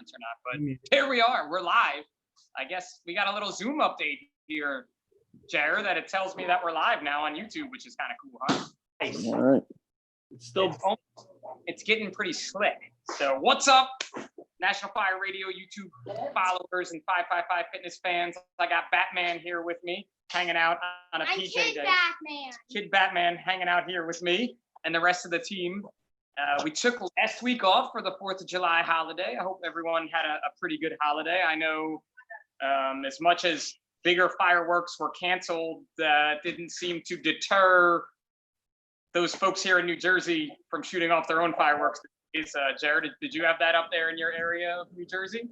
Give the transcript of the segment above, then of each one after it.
comments or not, but here we are. We're live. I guess we got a little Zoom update here, Jared, that it tells me that we're live now on YouTube, which is kind of cool, huh? Nice. All right. It's getting pretty slick. So what's up, National Fire Radio YouTube followers and 555 Fitness fans? I got Batman here with me, hanging out on a PJ Kid day. Batman. Kid Batman hanging out here with me and the rest of the team. We took last week off for the 4th of July holiday. I hope everyone had a pretty good holiday. I know as much as bigger fireworks were canceled, didn't seem to deter those folks here in New Jersey from shooting off their own fireworks. Jared, did you have that up there in your area of New Jersey?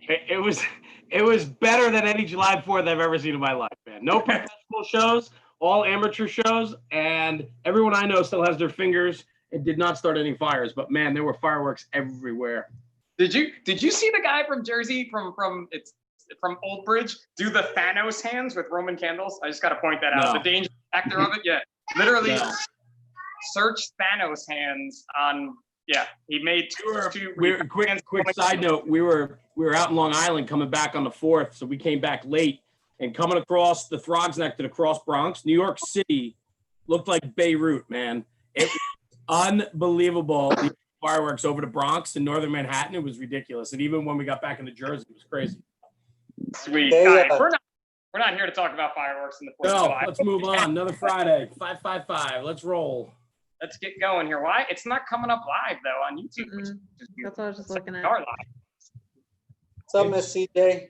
It was better than any July 4th I've ever seen in my life, man. No professional shows, all amateur shows, and everyone I know still has their fingers and did not start any fires. But man, there were fireworks everywhere. Did you see the guy from Jersey from Old Bridge do the Thanos hands with Roman candles? I just got to point that out. No. The danger factor of it, yeah. Literally, search Thanos hands on. Yeah, he made two. Quick side note: we were out in Long Island coming back on the 4th, so we came back late and coming across the Throgs Neck to the Cross Bronx. New York City looked like Beirut, man. It was unbelievable. The fireworks over the Bronx and northern Manhattan, it was ridiculous. And even when we got back into Jersey, it was crazy. Sweet. Guys, we're not here to talk about fireworks in the 4th of July. Let's move on. Another Friday. 555. Let's roll. Let's get going here. Why? It's not coming up live though on YouTube. Which is That's what I was just looking at. Our live. What's up, Miss CJ?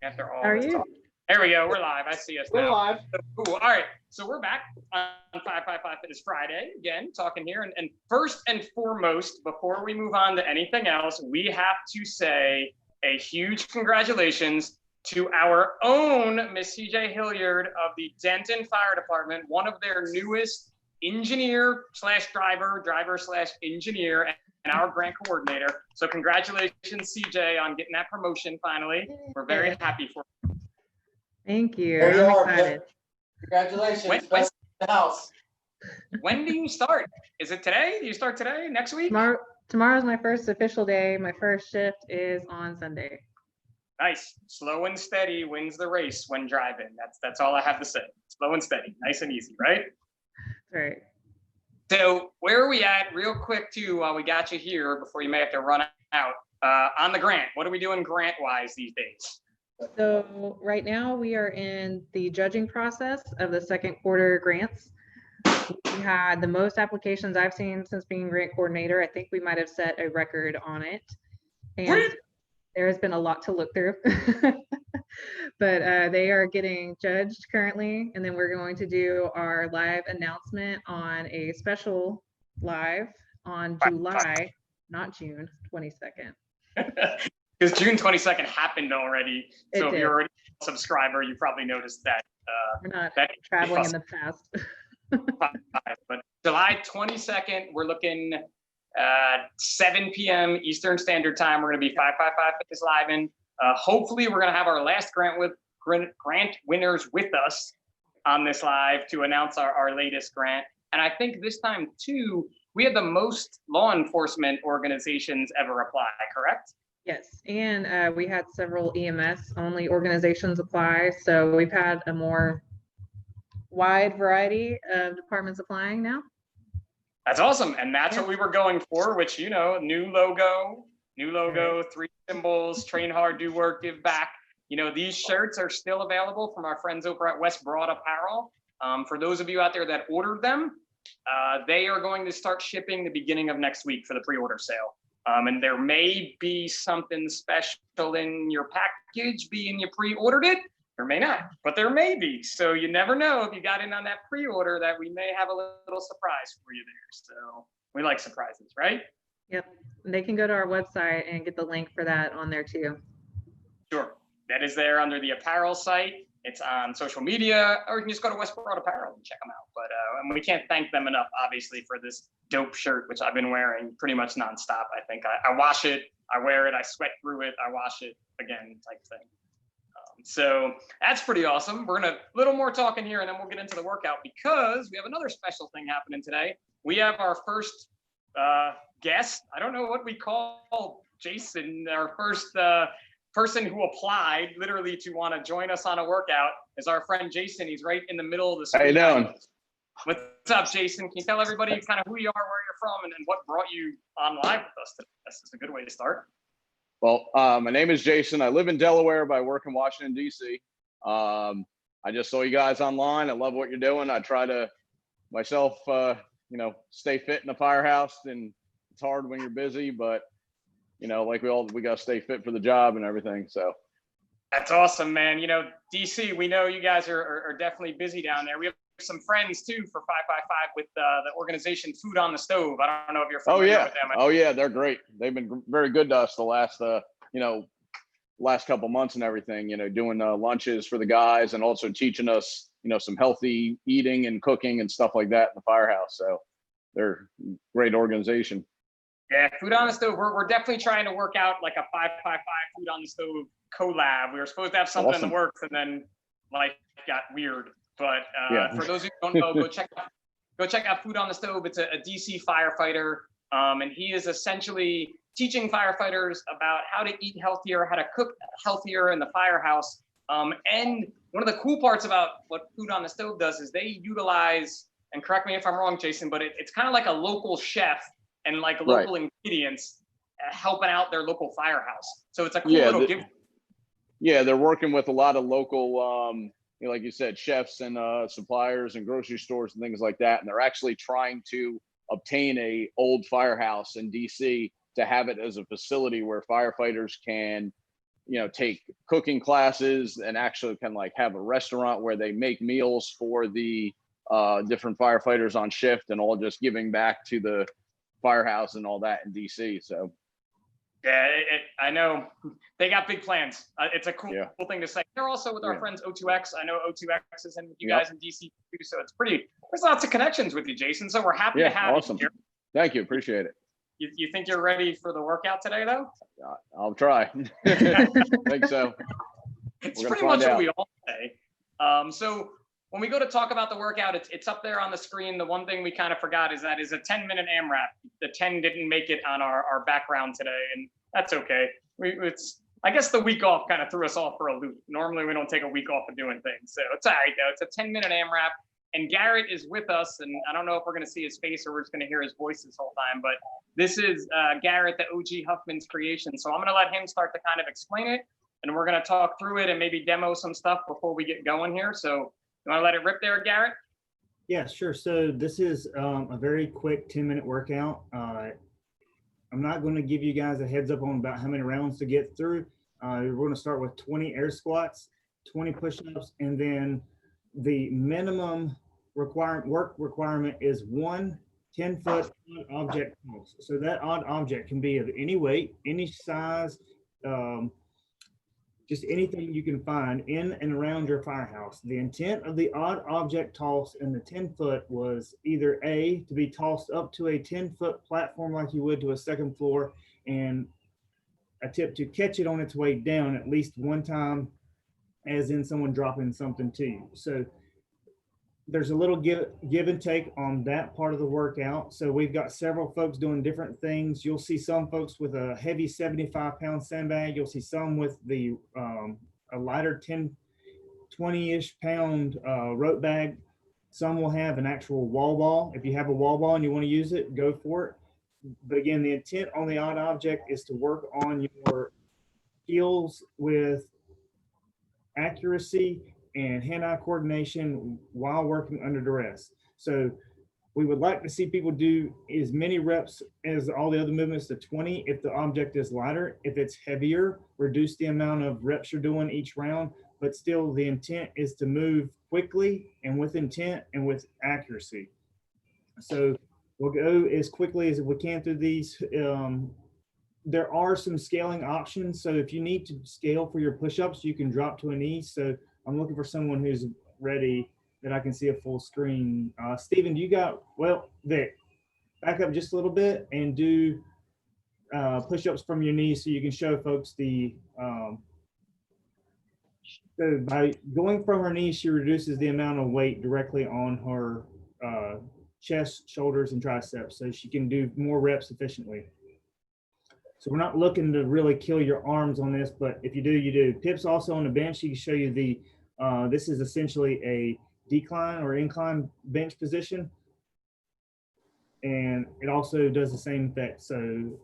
After all How are this you? talk. There we go. We're live. I see us We're now. live. Cool. All right. So we're back on 555 Fitness Friday again, talking here. And first and foremost, before we move on to anything else, we have to say a huge congratulations to our own Miss CJ Hilliard of the Denton Fire Department, one of their newest engineer/driver/engineer, and our grant coordinator. So congratulations, CJ, on getting that promotion finally. We're very happy for you. Thank you. There you I'm are, excited. Congratulations. Best in the house. When do you start? Is it today? Do you start today? Next week? Tomorrow's my first official day. My first shift is on Sunday. Nice. Slow and steady wins the race when driving. That's all I have to say. Slow and steady. Nice and easy, right? Right. So where are we at real quick too, while we got you here before you may have to run out, on the grant? What are we doing grant wise these days? So right now we are in the judging process of the second quarter grants. We had the most applications I've seen since being grant coordinator. I think we might have set a record on it. And there has been a lot to look through, but they are getting judged currently. And then we're going to do our live announcement on a special live on July, not June 22nd. Because June 22nd happened already. So if did. you're already a subscriber, you probably noticed that. We're not that traveling in the past. But July 22nd, we're looking 7 p.m. Eastern Standard Time. We're going to be 555 Fitness Live in. Hopefully, we're going to have our last grant winners with us on this live to announce our latest grant. And I think this time, too, we had the most law enforcement organizations ever apply, correct? Yes, and we had several EMS-only organizations apply. So we've had a more wide variety of departments applying now. That's awesome. And that's what we were going for, which, you know, new logo, 3 symbols, train hard, do work, give back. You know, these shirts are still available from our friends over at West Broad Apparel. For those of you out there that ordered them, they are going to start shipping the beginning of next week for the pre-order sale. And there may be something special in your package being you pre-ordered it. There may not, but there may be. So you never know if you got in on that pre-order that we may have a little surprise for you there. So we like surprises, right? Yep, they can go to our website and get the link for that on there too. Sure, that is there under the apparel site. It's on social media, or you can just go to West Broad Apparel and check them out. But and we can't thank them enough, obviously, for this dope shirt, which I've been wearing pretty much nonstop. I think I wash it, I wear it, I sweat through it, I wash it again, type thing. So that's pretty awesome. We're gonna a little more talking here, and then we'll get into the workout because we have another special thing happening today. We have our first guest. I don't know what we call Jason, our first person who applied literally to want to join us on a workout is our friend Jason. He's right in the middle of the screen. How you doing? What's up, Jason? Can you tell everybody kind of who you are, where you're from, and then what brought you on live with us today? This is a good way to start. Well, my name is Jason. I live in Delaware, but I work in Washington, D.C. I just saw you guys online. I love what you're doing. I try to myself, stay fit in the firehouse, and it's hard when you're busy, but like we got to stay fit for the job and everything. So that's awesome, man. DC, we know you guys are definitely busy down there. We have some friends too for 5x5 with the organization Food on the Stove. I don't know if you're familiar with them. Oh yeah, they're great. They've been very good to us the last last couple months and everything, doing lunches for the guys and also teaching us, some healthy eating and cooking and stuff like that in the firehouse. So they're a great organization. Yeah, Food on the Stove. We're definitely trying to work out like a 5x5 Food on the Stove collab. We were supposed to have something in the works, and then life got weird. But for those who don't know, go check out Food on the Stove. It's a DC firefighter, and he is essentially teaching firefighters about how to eat healthier, how to cook healthier in the firehouse. And one of the cool parts about what Food on the Stove does is they utilize, and correct me if I'm wrong, Jason, but it's kind of like a local chef and like local ingredients helping out their local firehouse. So it's a cool little give. Yeah, they're working with a lot of local, like you said, chefs and suppliers and grocery stores and things like that. And they're actually trying to obtain a old firehouse in DC to have it as a facility where firefighters can, take cooking classes and actually can like have a restaurant where they make meals for the different firefighters on shift, and all just giving back to the firehouse and all that in DC. So yeah, I know they got big plans. It's a cool thing to say. They're also with our friends O2X. I know O2X is in with you guys in DC too, so there's lots of connections with you, Jason. So we're happy to have you here. Thank you, appreciate it. You think you're ready for the workout today, though? I'll try. Think so. It's pretty much what we all say. So when we go to talk about the workout, it's up there on the screen. The one thing we kind of forgot is that is a 10-minute AMRAP. The 10 didn't make it on our background today, and that's okay. I guess the week off kind of threw us off for a loop. Normally we don't take a week off of doing things, so it's all right though. It's a 10-minute AMRAP, and Garrett is with us, and I don't know if we're going to see his face or we're just going to hear his voice this whole time, but this is Garrett, the OG Huffman's creation. So I'm going to let him start to kind of explain it, and we're going to talk through it and maybe demo some stuff before we get going here. So you want to let it rip there, Garrett? Yeah, sure. So this is a very quick 10-minute workout. I'm not going to give you guys a heads up on about how many rounds to get through. We're going to start with 20 air squats, 20 push-ups, and then the minimum work requirement is one 10-foot object toss. So that odd object can be of any weight, any size, just anything you can find in and around your firehouse. The intent of the odd object toss in the 10-foot was either A, to be tossed up to a 10-foot platform like you would to a second floor, and a tip to catch it on its way down at least one time, as in someone dropping something to you. So there's a little give and take on that part of the workout. So we've got several folks doing different things. You'll see some folks with a heavy 75-pound sandbag. You'll see some with the a lighter 20-ish pound rope bag. Some will have an actual wall ball. If you have a wall ball and you want to use it, go for it. But again, the intent on the odd object is to work on your skills with accuracy and hand-eye coordination while working under duress. So we would like to see people do as many reps as all the other movements to 20 if the object is lighter. If it's heavier, reduce the amount of reps you're doing each round, but still the intent is to move quickly and with intent and with accuracy. So we'll go as quickly as we can through these. There are some scaling options. So if you need to scale for your push-ups, you can drop to a knee. So I'm looking for someone who's ready that I can see a full screen. Steven, Vic, back up just a little bit and do push-ups from your knees so you can show folks the, so by going from her knees, she reduces the amount of weight directly on her chest, shoulders, and triceps so she can do more reps efficiently. So we're not looking to really kill your arms on this, but if you do, you do. Pip's also on the bench. He can show you the, this is essentially a decline or incline bench position. And it also does the same effect. So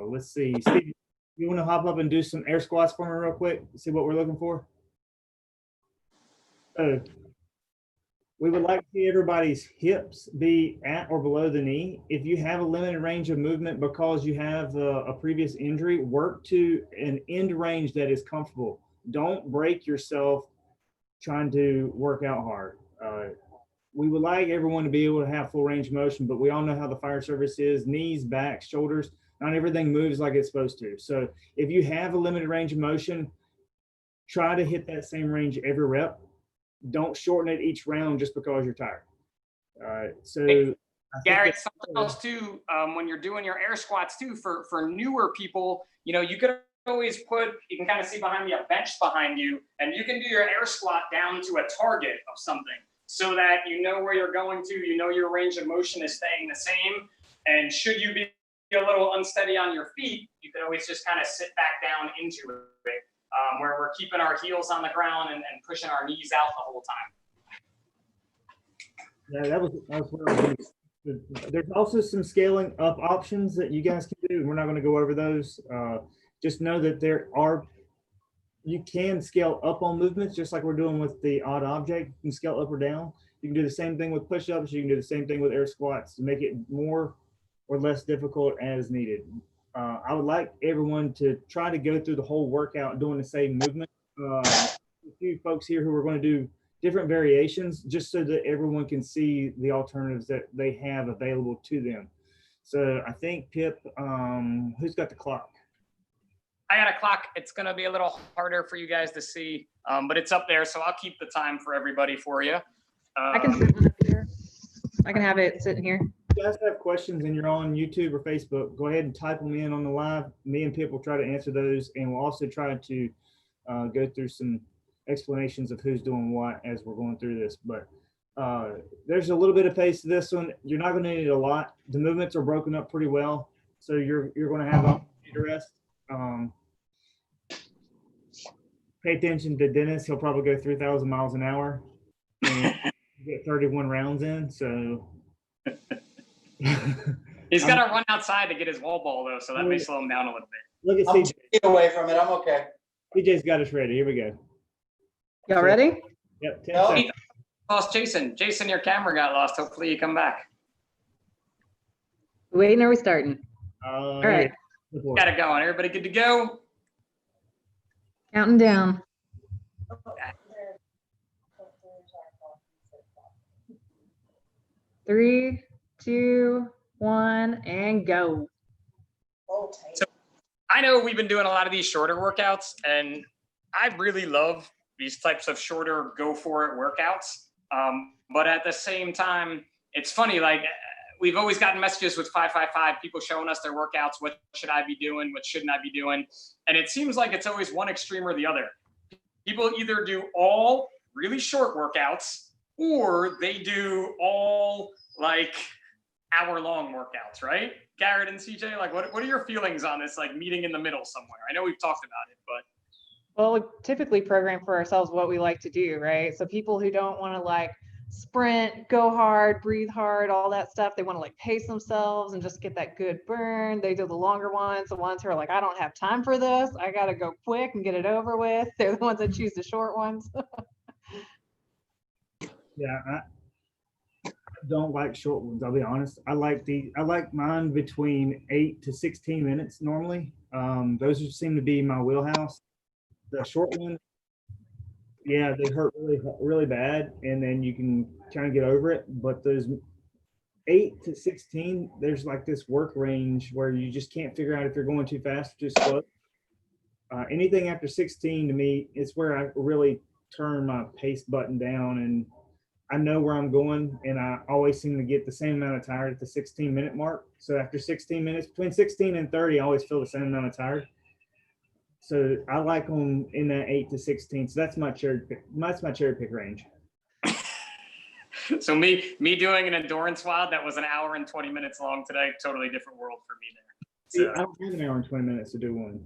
let's see, Steve, you want to hop up and do some air squats for me real quick? See what we're looking for? So we would like to see everybody's hips be at or below the knee. If you have a limited range of movement because you have a previous injury, work to an end range that is comfortable. Don't break yourself trying to work out hard. We would like everyone to be able to have full range of motion, but we all know how the fire service is: knees, back, shoulders, not everything moves like it's supposed to. So if you have a limited range of motion, try to hit that same range every rep. Don't shorten it each round just because you're tired. So Garrett, something else too, when you're doing your air squats too, for newer people, you know, you could always you can kind of see behind me a bench behind you, and you can do your air squat down to a target of something so that you know where you're going to, you know your range of motion is staying the same. And should you be a little unsteady on your feet, you can always just kind of sit back down into it. Where we're keeping our heels on the ground and pushing our knees out the whole time. yeah, that was what I was doing. There's also some scaling up options that you guys can do, and we're not going to go over those. Just know that you can scale up on movements, just like we're doing with the odd object. You can scale up or down. You can do the same thing with push-ups. You can do the same thing with air squats to make it more or less difficult as needed. I would like everyone to try to go through the whole workout doing the same movement. A few folks here who are going to do different variations just so that everyone can see the alternatives that they have available to them. So I think Pip, who's got the clock? I got a clock. It's going to be a little harder for you guys to see, but it's up there. So I'll keep the time for everybody for you. I can sit one up here. I can have it sitting here. If you guys have questions and you're on YouTube or Facebook, go ahead and type them in on the live. Me and Pip will try to answer those, and we'll also try to go through some explanations of who's doing what as we're going through this. But there's a little bit of pace to this one. You're not going to need a lot. The movements are broken up pretty well, so you're going to have opportunity to rest. Pay attention to Dennis. He'll probably go 3,000 miles an hour and get 31 rounds in. So he's got to run outside to get his wall ball though, so that may slow him down a little bit. Look at I'm CJ. get away from it. I'm okay. CJ's got us ready. Here we go. Y'all ready? Yep. 10 No. seconds. Lost Jason. Jason, your camera got lost. Hopefully you come back. Waiting, are we starting? All right. Got it going. Everybody good to go? Counting down. 3, 2, 1, and go. So I know we've been doing a lot of these shorter workouts, and I really love these types of shorter go for it workouts. But at the same time, it's funny, like we've always gotten messages with 555, people showing us their workouts. What should I be doing? What shouldn't I be doing? And it seems like it's always one extreme or the other. People either do all really short workouts or they do all like hour-long workouts, right? Garrett and CJ, like what are your feelings on this, like meeting in the middle somewhere? I know we've talked about it, but. Well, we typically program for ourselves what we like to do, right? So people who don't want to like sprint, go hard, breathe hard, all that stuff, they want to like pace themselves and just get that good burn. They do the longer ones, the ones who are like, I don't have time for this. I got to go quick and get it over with. They're the ones that choose the short ones. Yeah, I don't like short ones. I'll be honest. I like mine between 8 to 16 minutes normally. Those seem to be my wheelhouse. The short ones, yeah, they hurt really bad, and then you can kind of get over it. But those 8 to 16, there's like this work range where you just can't figure out if you're going too fast or too slow. Anything after 16 to me is where I really turn my pace button down, and I know where I'm going, and I always seem to get the same amount of tired at the 16-minute mark. So after 16 minutes, between 16 and 30, I always feel the same amount of tired. So I like them in that 8 to 16. So that's my cherry pick. That's my cherry pick range. So me doing an endurance WOD that was an hour and 20 minutes long today, totally different world for me there. See, I don't have an hour and 20 minutes to do one.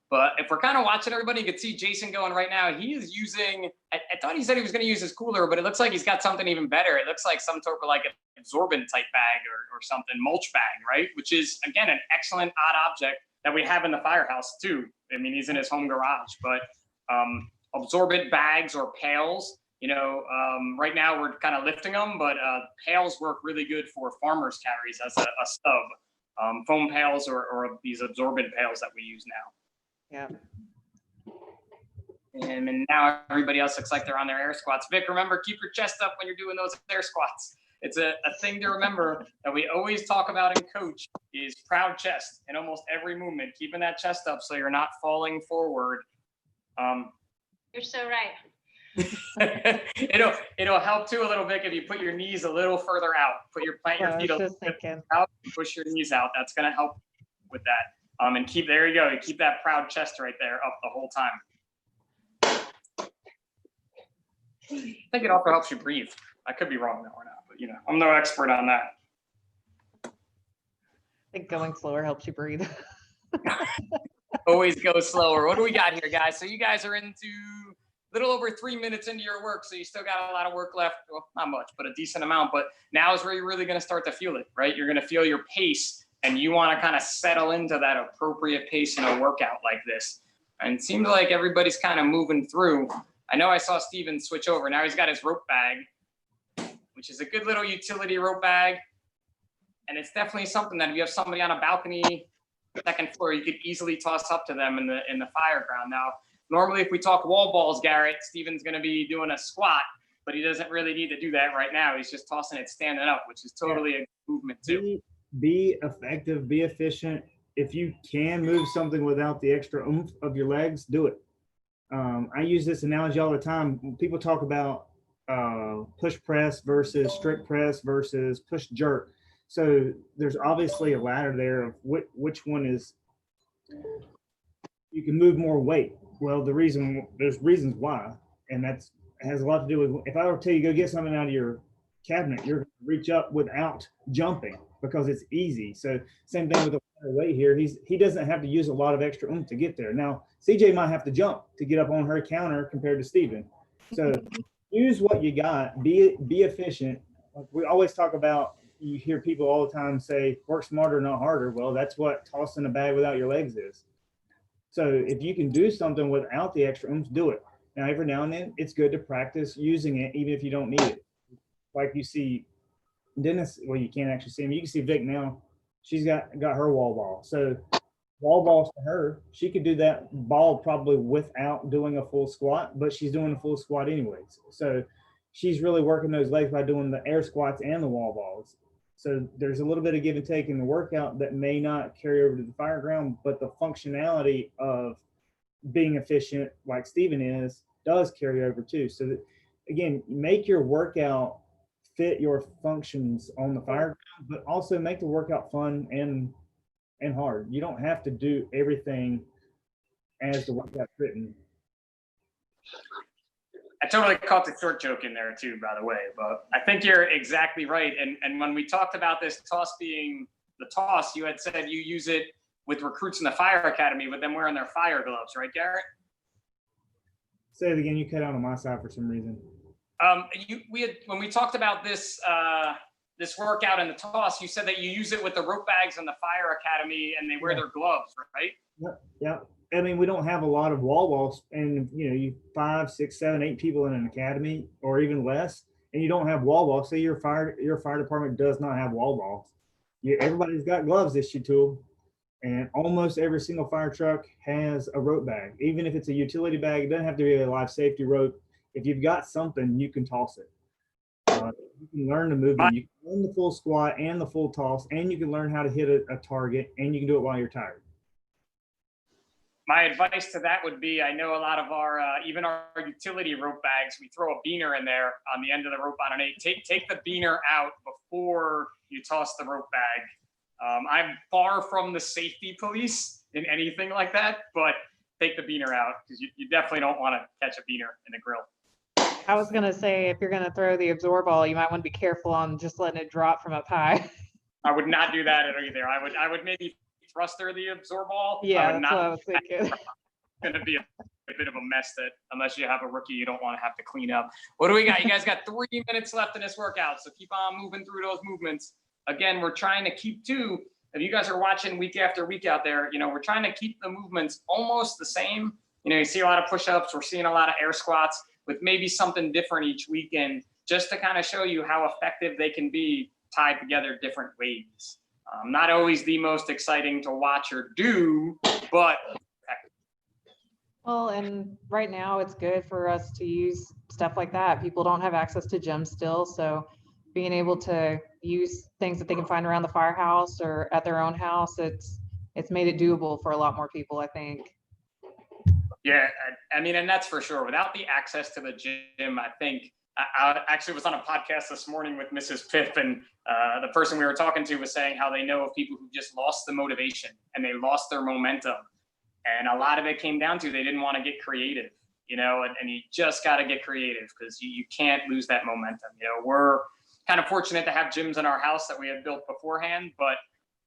But if we're kind of watching everybody, you can see Jason going right now. He is using, I thought he said he was going to use his cooler, but it looks like he's got something even better. It looks like some sort of like an absorbent type bag or something, mulch bag, right? Which is, again, an excellent odd object that we have in the firehouse too. I mean, he's in his home garage, but absorbent bags or pails, you know, right now we're kind of lifting them, but pails work really good for farmers' carries as a stub. Foam pails or these absorbent pails that we use now. Yeah. And now everybody else looks like they're on their air squats. Vic, remember, keep your chest up when you're doing those air squats. It's a thing to remember that we always talk about in coach is proud chest in almost every movement, keeping that chest up so you're not falling forward. You're so right. It'll help too a little bit if you put your knees a little further out. Plant your feet a little bit out, push your knees out. That's going to help with that. And there you go. You keep that proud chest right there up the whole time. I think it also helps you breathe. I could be wrong though or not, but you know, I'm no expert on that. I think going slower helps you breathe. Always go slower. What do we got here, guys? So you guys are into a little over 3 minutes into your work, so you still got a lot of work left. Well, not much, but a decent amount. But now is where you're really going to start to feel it, right? You're going to feel your pace, and you want to kind of settle into that appropriate pace in a workout like this. And it seems like everybody's kind of moving through. I know I saw Steven switch over. Now he's got his rope bag, which is a good little utility rope bag. And it's definitely something that if you have somebody on a balcony, second floor, you could easily toss up to them in the fire ground. Now, normally if we talk wall balls, Garrett, Steven's going to be doing a squat, but he doesn't really need to do that right now. He's just tossing it standing up, which is totally a good movement too. Be effective, be efficient. If you can move something without the extra oomph of your legs, do it. I use this analogy all the time. When people talk about push press versus strict press versus push jerk. So there's obviously a ladder there of which one is you can move more weight. Well, there's reasons why, and it has a lot to do with if I were to tell you go get something out of your cabinet, you're going to reach up without jumping because it's easy. So same thing with the weight here. He doesn't have to use a lot of extra oomph to get there. Now CJ might have to jump to get up on her counter compared to Steven. So use what you got. Be efficient. We always talk about. You hear people all the time say, work smarter, not harder. Well, that's what tossing a bag without your legs is. So if you can do something without the extra oomph, do it. Now, every now and then, it's good to practice using it, even if you don't need it. Like you see Dennis, well, you can't actually see him. You can see Vic now. She's got her wall ball. So wall balls for her, she could do that ball probably without doing a full squat, but she's doing a full squat anyways. So she's really working those legs by doing the air squats and the wall balls. So there's a little bit of give and take in the workout that may not carry over to the fire ground, but the functionality of being efficient, like Steven is, does carry over too. So that, again, make your workout fit your functions on the fire ground, but also make the workout fun and hard. You don't have to do everything as the workout's written. I totally caught the short joke in there too, by the way, but I think you're exactly right. And when we talked about this toss being the toss, you had said you use it with recruits in the fire academy with them wearing their fire gloves, right, Garrett? Say it again. You cut out on my side for some reason. When we talked about this this workout and the toss, you said that you use it with the rope bags in the fire academy and they wear their gloves, right? Yeah. I mean, we don't have a lot of wall balls, and you 5, 6, 7, 8 people in an academy, or even less, and you don't have wall balls. So your fire department does not have wall balls. Everybody's got gloves issue tool, and almost every single fire truck has a rope bag. Even if it's a utility bag, it doesn't have to be a life safety rope. If you've got something, you can toss it. You can learn to move it. You can learn the full squat and the full toss, and you can learn how to hit a target, and you can do it while you're tired. My advice to that would be, I know a lot of our, even our utility rope bags, we throw a beaner in there on the end of the rope on an 8. Take the beaner out before you toss the rope bag. I'm far from the safety police in anything like that, but take the beaner out because you definitely don't want to catch a beaner in the grill. I was going to say, if you're going to throw the absorb ball, you might want to be careful on just letting it drop from up high. I would not do that either. I would maybe thruster the absorb ball. Yeah, would that's what I was thinking. going to be a bit of a mess that unless you have a rookie, you don't want to have to clean up. What do we got? You guys got 3 minutes left in this workout. So keep on moving through those movements. Again, we're trying to keep if you guys are watching week after week out there, we're trying to keep the movements almost the same. You see a lot of push-ups. We're seeing a lot of air squats with maybe something different each weekend, just to kind of show you how effective they can be tied together different ways. Not always the most exciting to watch or do, but effective. Well, and right now it's good for us to use stuff like that. People don't have access to gyms still, so being able to use things that they can find around the firehouse or at their own house, it's made it doable for a lot more people, I think. Yeah, I mean, and that's for sure. Without the access to the gym, I think I actually was on a podcast this morning with Mrs. Pip, and the person we were talking to was saying how they know of people who just lost the motivation and they lost their momentum. And a lot of it came down to they didn't want to get creative, and you just got to get creative because you can't lose that momentum. We're kind of fortunate to have gyms in our house that we had built beforehand, but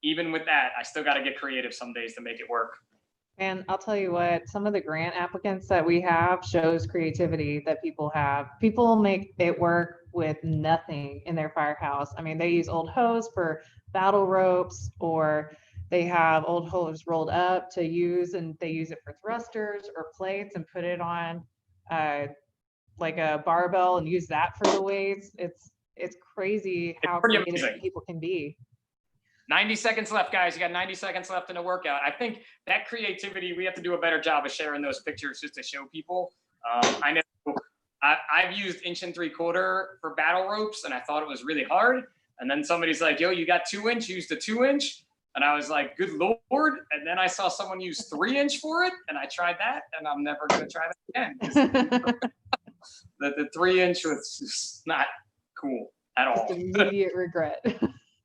even with that, I still got to get creative some days to make it work. And I'll tell you what, some of the grant applicants that we have shows creativity that people have. People make it work with nothing in their firehouse. I mean, they use old hose for battle ropes, or they have old hose rolled up to use, and they use it for thrusters or plates and put it on like a barbell and use that for the weights. It's crazy how creative people can be. 90 seconds left, guys. You got 90 seconds left in the workout. I think that creativity, we have to do a better job of sharing those pictures just to show people. I know I've used 1 3/4" for battle ropes, and I thought it was really hard. And then somebody's like, yo, you got 2 inch, use the 2 inch. And I was like, good Lord. And then I saw someone use 3 inch for it, and I tried that, and I'm never going to try that again. The 3 inch was just not cool at all. Just immediate regret.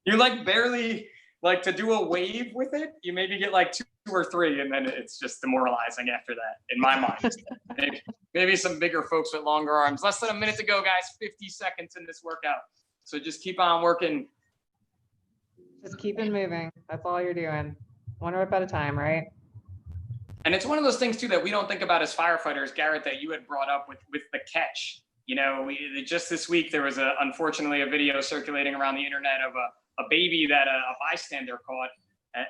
You barely to do a wave with it. You maybe get 2 or 3, and then it's just demoralizing after that, in my mind. maybe some bigger folks with longer arms. Less than a minute to go, guys. 50 seconds in this workout. So just keep on working. Just keep it moving. That's all you're doing. One rep at a time, right? And it's one of those things too that we don't think about as firefighters, Garrett, that you had brought up with the catch. Just this week there was unfortunately a video circulating around the internet of a baby that a bystander caught,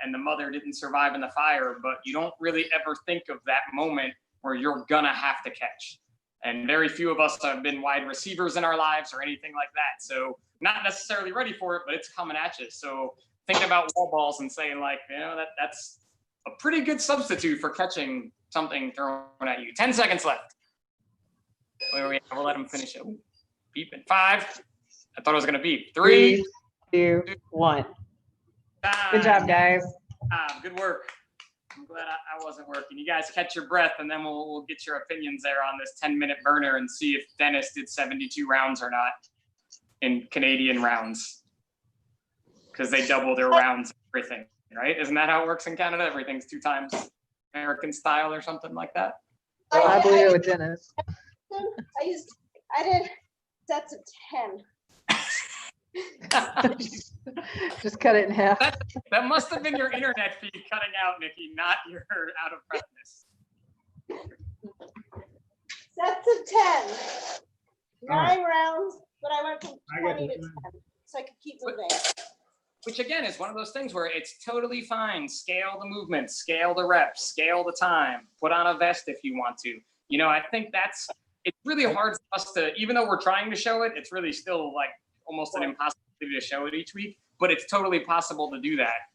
and the mother didn't survive in the fire. But you don't really ever think of that moment where you're gonna have to catch. And very few of us have been wide receivers in our lives or anything like that. So not necessarily ready for it, but it's coming at you. So thinking about wall balls and saying that's a pretty good substitute for catching something thrown at you. 10 seconds left. We'll let him finish it. Beeping. 5. I thought it was going to beep. 3, 2, 1. Good job, guys. Good work. I'm glad I wasn't working. You guys catch your breath, and then we'll get your opinions there on this 10-minute burner and see if Dennis did 72 rounds or not in Canadian rounds, because they double their rounds, everything, right? Isn't that how it works in Canada? Everything's 2 times American style or something like that. I believe it with Dennis. I did sets of 10. Just cut it in half. That must have been your internet feed cutting out, Nikki, not your out of breathness. Sets of 10. 9 rounds, but I went from 20 to 10, so I could keep moving. Which again is one of those things where it's totally fine. Scale the movement, scale the reps, scale the time, put on a vest if you want to. I think it's really hard for us to, even though we're trying to show it, it's really still almost an impossibility to show it each week, but it's totally possible to do that.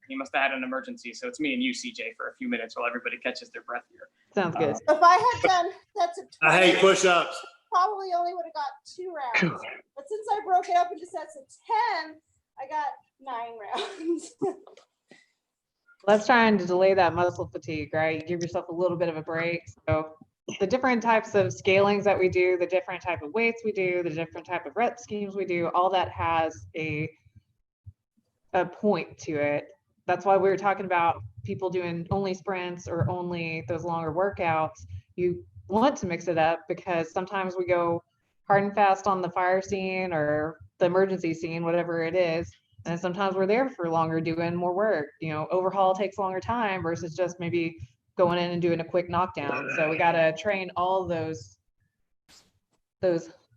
He must have had an emergency, so it's me and you, CJ, for a few minutes while everybody catches their breath here. Sounds good. If I had done sets of 20, I hate push-ups. probably only would have got 2 rounds. But since I broke it up into sets of 10, I got 9 rounds. Let's try and delay that muscle fatigue, right? Give yourself a little bit of a break. So the different types of scalings that we do, the different type of weights we do, the different type of rep schemes we do, all that has a point to it. That's why we were talking about people doing only sprints or only those longer workouts. You want to mix it up because sometimes we go hard and fast on the fire scene or the emergency scene, whatever it is. And sometimes we're there for longer doing more work, overhaul takes longer time versus just maybe going in and doing a quick knockdown. So we got to train all those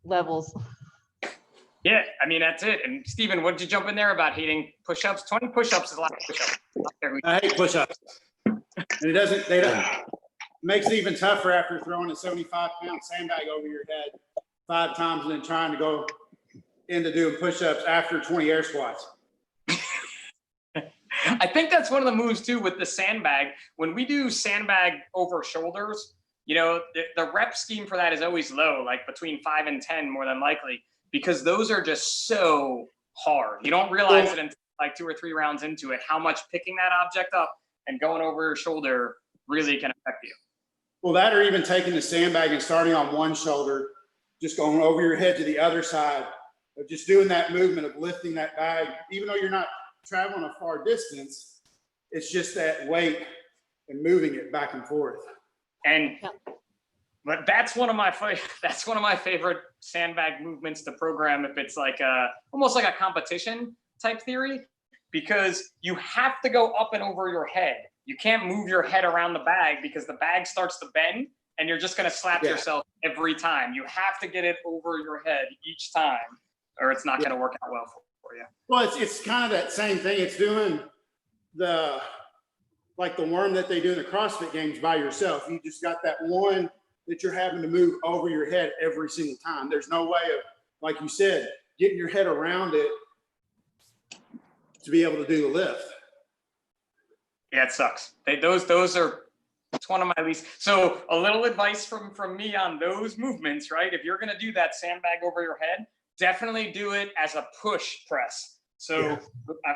levels. Yeah, I mean, that's it. And Steven, what did you jump in there about hating push-ups? 20 push-ups is a lot of push-ups. I hate push-ups. And makes it even tougher after throwing a 75-pound sandbag over your head 5 times and then trying to go into doing push-ups after 20 air squats. I think that's one of the moves too with the sandbag. When we do sandbag over shoulders, the rep scheme for that is always low, like between 5 and 10 more than likely, because those are just so hard. You don't realize it until like 2 or 3 rounds into it, how much picking that object up and going over your shoulder really can affect you. Well, that or even taking the sandbag and starting on one shoulder, just going over your head to the other side, of just doing that movement of lifting that bag, even though you're not traveling a far distance, it's just that weight and moving it back and forth. But that's one of my favorite sandbag movements to program if it's like almost like a competition type theory, because you have to go up and over your head. You can't move your head around the bag because the bag starts to bend and you're just going to slap yourself every time. You have to get it over your head each time or it's not going to work out well for you. Well, it's kind of that same thing. It's doing the worm that they do in the CrossFit games by yourself. You just got that one that you're having to move over your head every single time. There's no way of, like you said, getting your head around it to be able to do the lift. Yeah, it sucks. Those are, it's one of my least. So a little advice from me on those movements, right? If you're going to do that sandbag over your head, definitely do it as a push press. So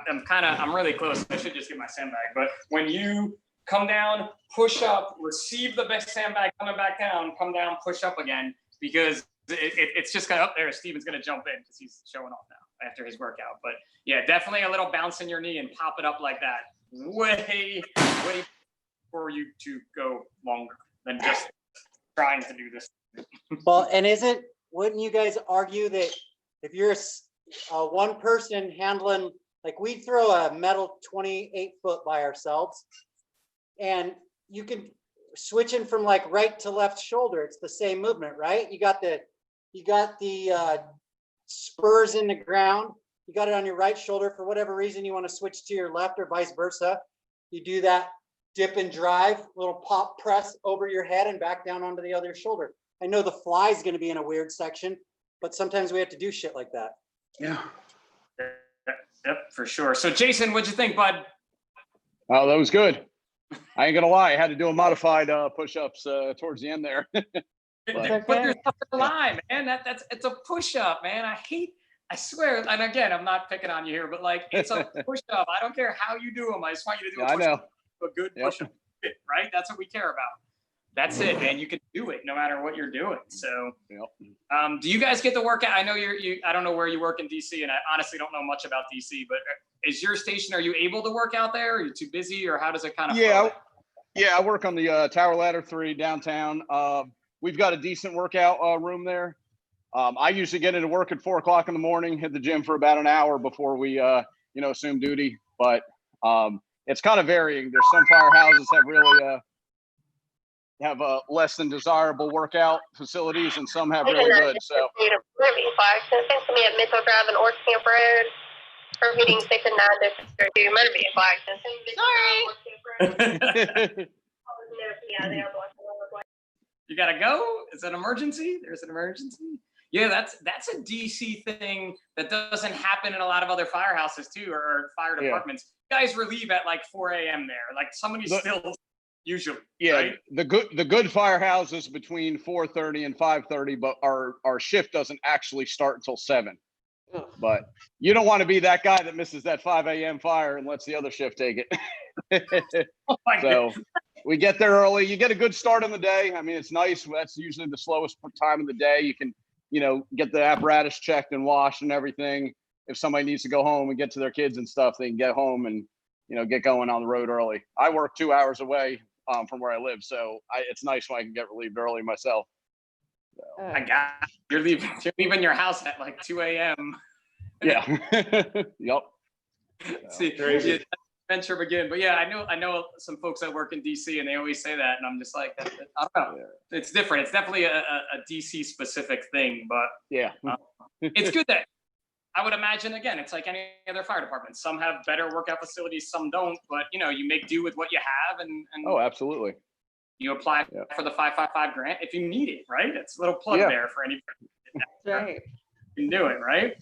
I'm really close. I should just get my sandbag. But when you come down, push up, receive the best sandbag, coming back down, come down, push up again, because it's just kind of up there. Steven's going to jump in because he's showing off now after his workout. But yeah, definitely a little bounce in your knee and pop it up like that. Way for you to go longer than just trying to do this. Well, and wouldn't you guys argue that if you're one person handling, like we throw a metal 28-foot by ourselves, and you can switch in from like right to left shoulder. It's the same movement, right? You got the spurs in the ground. You got it on your right shoulder. For whatever reason, you want to switch to your left or vice versa. You do that dip and drive, little pop press over your head and back down onto the other shoulder. I know the fly is going to be in a weird section, but sometimes we have to do shit like that. Yeah. Yep, for sure. So Jason, what'd you think, bud? Oh, that was good. I ain't gonna lie, I had to do a modified push-ups towards the end there. Put yourself in line, man. It's a push-up, man. I swear, and again, I'm not picking on you here, but like it's a push-up. I don't care how you do them. I just want you to do a good push-up, right? That's what we care about. That's it, man. You can do it no matter what you're doing. So, do you guys get to work out? I know I don't know where you work in DC, and I honestly don't know much about DC, but is your station, are you able to work out there? Are you too busy, or how does it kind of flow? Yeah, I work on the Tower Ladder 3 downtown. We've got a decent workout room there. I usually get into work at 4 o'clock in the morning, hit the gym for about an hour before we, assume duty. But it's kind of varying. There's some firehouses that really have less than desirable workout facilities, and some have really good. So. Thanks to me at Mitchell Drive and Orch Camp Road. Repeating 6 and 9 District 2. Motor vehicle accident. Sorry. You gotta go? Is it an emergency? There's an emergency? Yeah, that's a DC thing that doesn't happen in a lot of other firehouses too, or fire departments. You guys relieve at like 4 a.m. there. Like somebody's still usually. Yeah, right? the good firehouses between 4:30 and 5:30, but our shift doesn't actually start until 7. But you don't want to be that guy that misses that 5 a.m. fire and lets the other shift take it. So we get there early. You get a good start on the day. I mean, it's nice. That's usually the slowest time of the day. You can, get the apparatus checked and washed and everything. If somebody needs to go home and get to their kids and stuff, they can get home and, get going on the road early. I work 2 hours away from where I live. So it's nice when I can get relieved early myself. So. You're leaving your house at like 2 a.m. Yeah. Yep. See, Crazy. yeah, venture begin. But yeah, I know some folks that work in DC, and they always say that, and I'm just like, I don't know. It's different. It's definitely a DC specific thing, but Yeah. it's good that I would imagine, again, it's like any other fire department. Some have better workout facilities, some don't, but you make do with what you have, and Oh, absolutely. you apply Yeah. for the 555 grant if you need it, right? It's a little plug Yeah. there for anybody. Right. You can do it, right?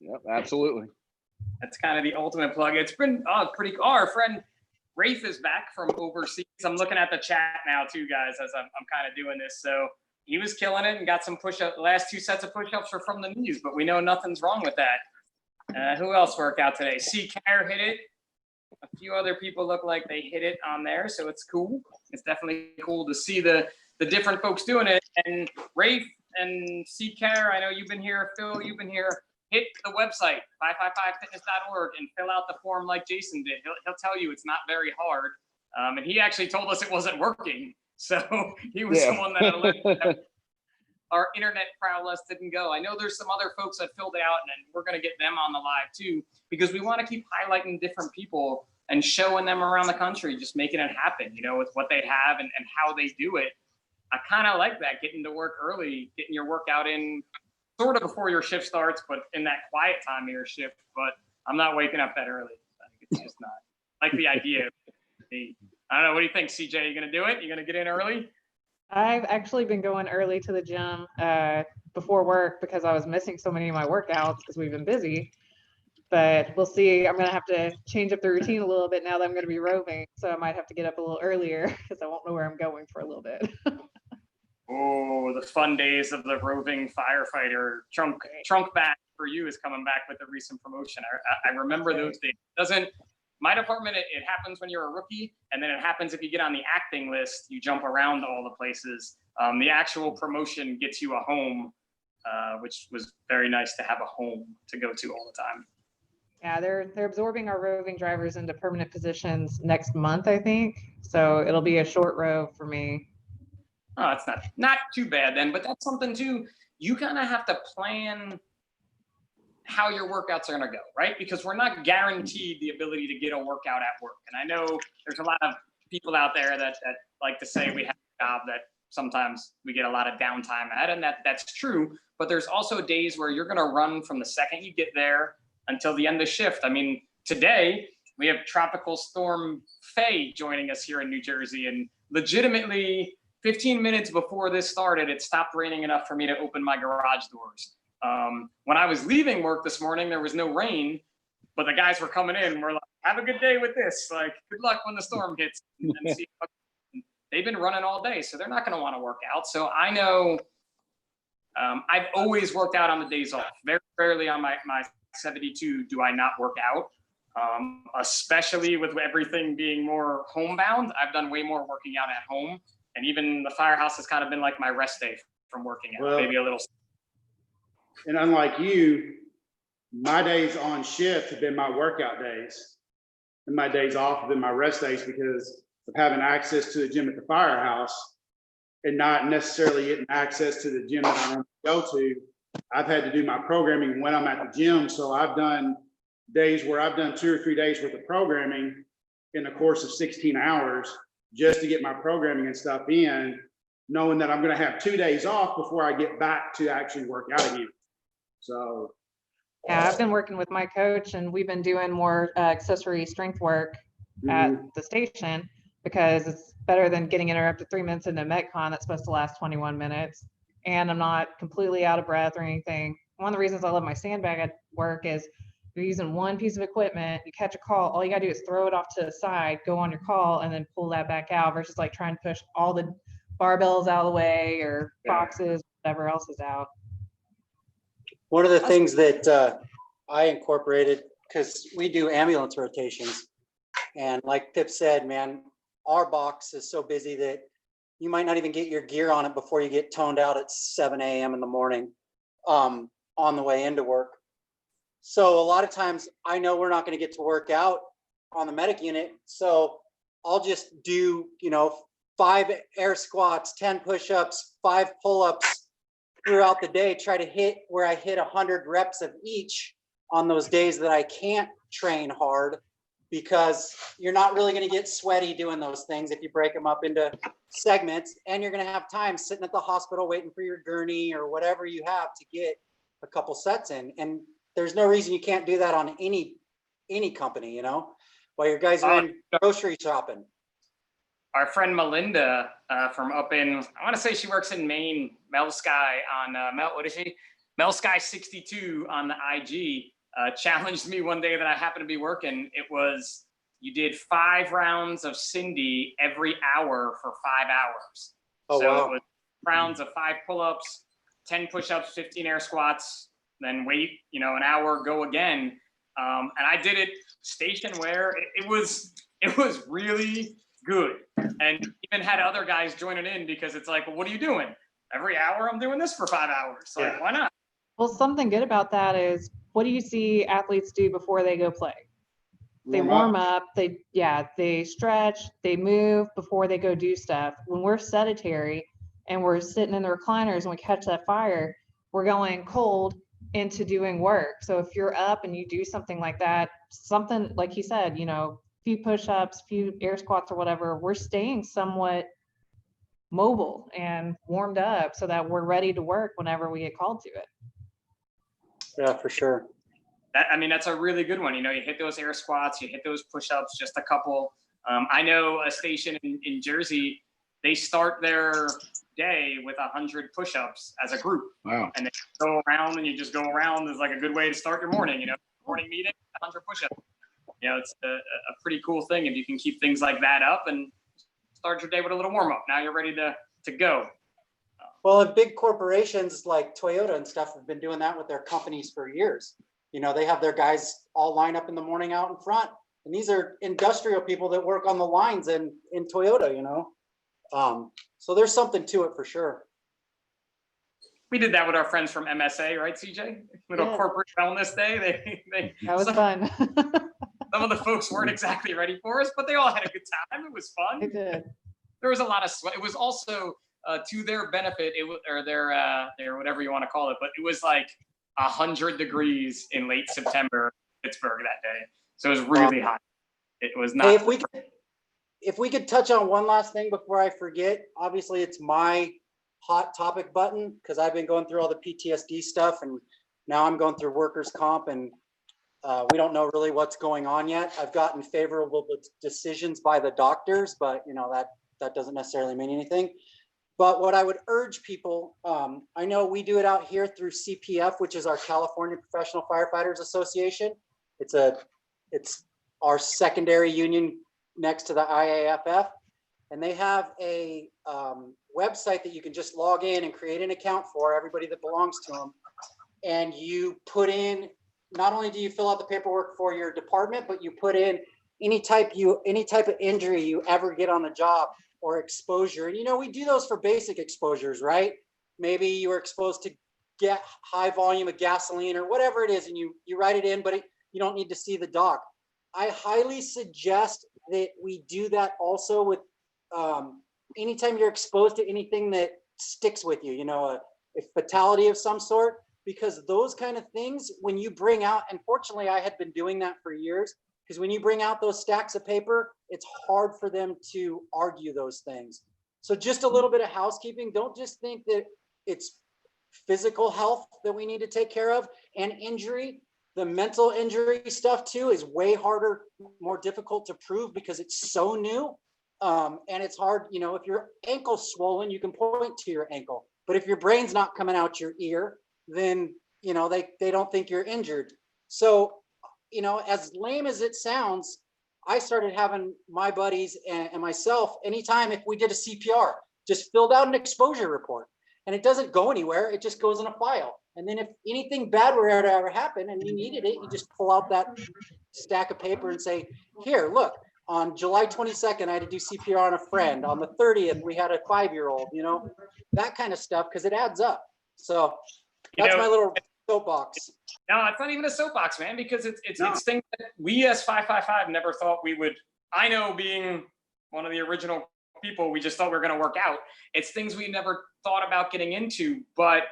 Yep, absolutely. That's kind of the ultimate plug. It's been pretty cool. Our friend Rafe is back from overseas. I'm looking at the chat now too, guys, as I'm kind of doing this. So he was killing it and got some push-up. The last 2 sets of push-ups were from the knees, but we know nothing's wrong with that. Who else worked out today? C-Care hit it. A few other people look like they hit it on there, so it's cool. It's definitely cool to see the different folks doing it. And Rafe and C-Care, I know you've been here. Phil, you've been here. Hit the website, 555fitness.org, and fill out the form like Jason did. He'll tell you it's not very hard. And he actually told us it wasn't working. So he was the one that our internet prowess didn't go. I know there's some other folks that filled it out, and we're going to get them on the live too, because we want to keep highlighting different people and showing them around the country, just making it happen, with what they have and how they do it. I kind of like that, getting to work early, getting your workout in sort of before your shift starts, but in that quiet time of your shift. But I'm not waking up that early. I think it's just not like the idea. I don't know. What do you think, CJ? You going to do it? You going to get in early? I've actually been going early to the gym before work because I was missing so many of my workouts because we've been busy. But we'll see. I'm going to have to change up the routine a little bit now that I'm going to be roving. So I might have to get up a little earlier because I won't know where I'm going for a little bit. Oh, the fun days of the roving firefighter. Trunk back for you is coming back with a recent promotion. I remember those days. My department, it happens when you're a rookie, and then it happens if you get on the acting list. You jump around all the places. The actual promotion gets you a home, which was very nice to have a home to go to all the time. Yeah, they're absorbing our roving drivers into permanent positions next month, I think. So it'll be a short rove for me. Oh, it's not too bad then, but that's something too. You kind of have to plan how your workouts are going to go, right? Because we're not guaranteed the ability to get a workout at work. And I know there's a lot of people out there that like to say we have a job that sometimes we get a lot of downtime at, and that's true. But there's also days where you're going to run from the second you get there until the end of shift. I mean, today we have Tropical Storm Faye joining us here in New Jersey, and legitimately 15 minutes before this started, it stopped raining enough for me to open my garage doors. When I was leaving work this morning, there was no rain, but the guys were coming in. We're like, have a good day with this. Like, good luck when the storm hits. And see, they've been running all day, so they're not going to want to work out. So I know I've always worked out on the days off. Very rarely on my 72 do I not work out, especially with everything being more homebound. I've done way more working out at home. And even the firehouse has kind of been like my rest day from working out, maybe a little. And unlike you, my days on shift have been my workout days, and my days off have been my rest days because of having access to the gym at the firehouse and not necessarily getting access to the gym that I want to go to. I've had to do my programming when I'm at the gym. So I've done days where I've done 2 or 3 days worth of programming in the course of 16 hours just to get my programming and stuff in, knowing that I'm going to have 2 days off before I get back to actually work out again. So yeah, I've been working with my coach, and we've been doing more accessory strength work at the station because it's better than getting interrupted 3 minutes into Metcon that's supposed to last 21 minutes. And I'm not completely out of breath or anything. One of the reasons I love my sandbag at work is you're using one piece of equipment, you catch a call, all you gotta do is throw it off to the side, go on your call, and then pull that back out versus like trying to push all the barbells out of the way or boxes, whatever else is out. One of the things that I incorporated, because we do ambulance rotations, and like Pip said, man, our box is so busy that you might not even get your gear on it before you get toned out at 7 a.m. in the morning on the way into work. So a lot of times I know we're not going to get to work out on the medic unit. So I'll just do, 5 air squats, 10 push-ups, 5 pull-ups throughout the day, try to hit where I hit 100 reps of each on those days that I can't train hard, because you're not really going to get sweaty doing those things if you break them up into segments, and you're going to have time sitting at the hospital waiting for your gurney or whatever you have to get a couple sets in. And there's no reason you can't do that on any company, you know, while your guys are in grocery shopping. Our friend Melinda from up in, I want to say she works in Maine, Mel Sky on what is she? Mel Sky 62 on the IG challenged me one day that I happened to be working. It was, you did 5 rounds of Cindy every hour for 5 hours. Oh, so wow. It was rounds of 5 pull-ups, 10 push-ups, 15 air squats, then wait, you know, an hour, go again. And I did it station where it was really good. And even had other guys joining in, because it's like, well, what are you doing? Every hour I'm doing this for 5 hours. Like, why not? Well, something good about that is, what do you see athletes do before they go play? They warm up, they stretch, they move before they go do stuff. When we're sedentary and we're sitting in the recliners and we catch that fire, we're going cold into doing work. So if you're up and you do something like that, something like he said, you know, few push-ups, few air squats or whatever, we're staying somewhat mobile and warmed up so that we're ready to work whenever we get called to it. Yeah, for sure. I mean, that's a really good one. You know, you hit those air squats, you hit those push-ups, just a couple. I know a station in Jersey, they start their day with 100 push-ups as a group. Wow. And they go around, and you just go around. It's like a good way to start your morning, you know, morning meeting, 100 push-ups. You know, it's a pretty cool thing if you can keep things like that up and start your day with a little warm-up. Now you're ready to go. Well, and big corporations like Toyota and stuff have been doing that with their companies for years. You know, they have their guys all line up in the morning out in front. And these are industrial people that work on the lines in Toyota, you know. So there's something to it for sure. We did that with our friends from MSA, right, CJ? Little corporate wellness day. That was fun. Some of the folks weren't exactly ready for us, but they all had a good time. It was fun. They did. There was a lot of sweat. It was also to their benefit, or their whatever you want to call it, but it was like 100 degrees in late September in Pittsburgh that day. So it was really hot. It was not. Hey, if we could touch on one last thing before I forget, obviously it's my hot topic button, because I've been going through all the PTSD stuff, and now I'm going through workers' comp, and we don't know really what's going on yet. I've gotten favorable decisions by the doctors, but you know, that doesn't necessarily mean anything. But what I would urge people, I know we do it out here through CPF, which is our California Professional Firefighters Association. It's our secondary union next to the IAFF. And they have a website that you can just log in and create an account for everybody that belongs to them. And you put in, not only do you fill out the paperwork for your department, but you put in any type of injury you ever get on the job or exposure. And, you know, we do those for basic exposures, right? Maybe you were exposed to get high volume of gasoline or whatever it is, and you write it in, but you don't need to see the doc. I highly suggest that we do that also with anytime you're exposed to anything that sticks with you, you know, a fatality of some sort, because those kind of things, when you bring out, unfortunately, I had been doing that for years, because when you bring out those stacks of paper, it's hard for them to argue those things. So just a little bit of housekeeping. Don't just think that it's physical health that we need to take care of and injury. The mental injury stuff too is way harder, more difficult to prove because it's so new. And it's hard, you know, if your ankle's swollen, you can point to your ankle. But if your brain's not coming out your ear, then, you know, they don't think you're injured. So, you know, as lame as it sounds, I started having my buddies and myself, anytime if we did a CPR, just filled out an exposure report. And it doesn't go anywhere. It just goes in a file. And then if anything bad were to ever happen and you needed it, you just pull out that stack of paper and say, here, look, on July 22nd, I had to do CPR on a friend. On the 30th, we had a 5-year-old, you know, that kind of stuff, because it adds up. So that's my little soapbox. No, it's not even a soapbox, man, because it's things that we as 555 never thought we would. I know, being one of the original people, we just thought we were going to work out. It's things we never thought about getting into, but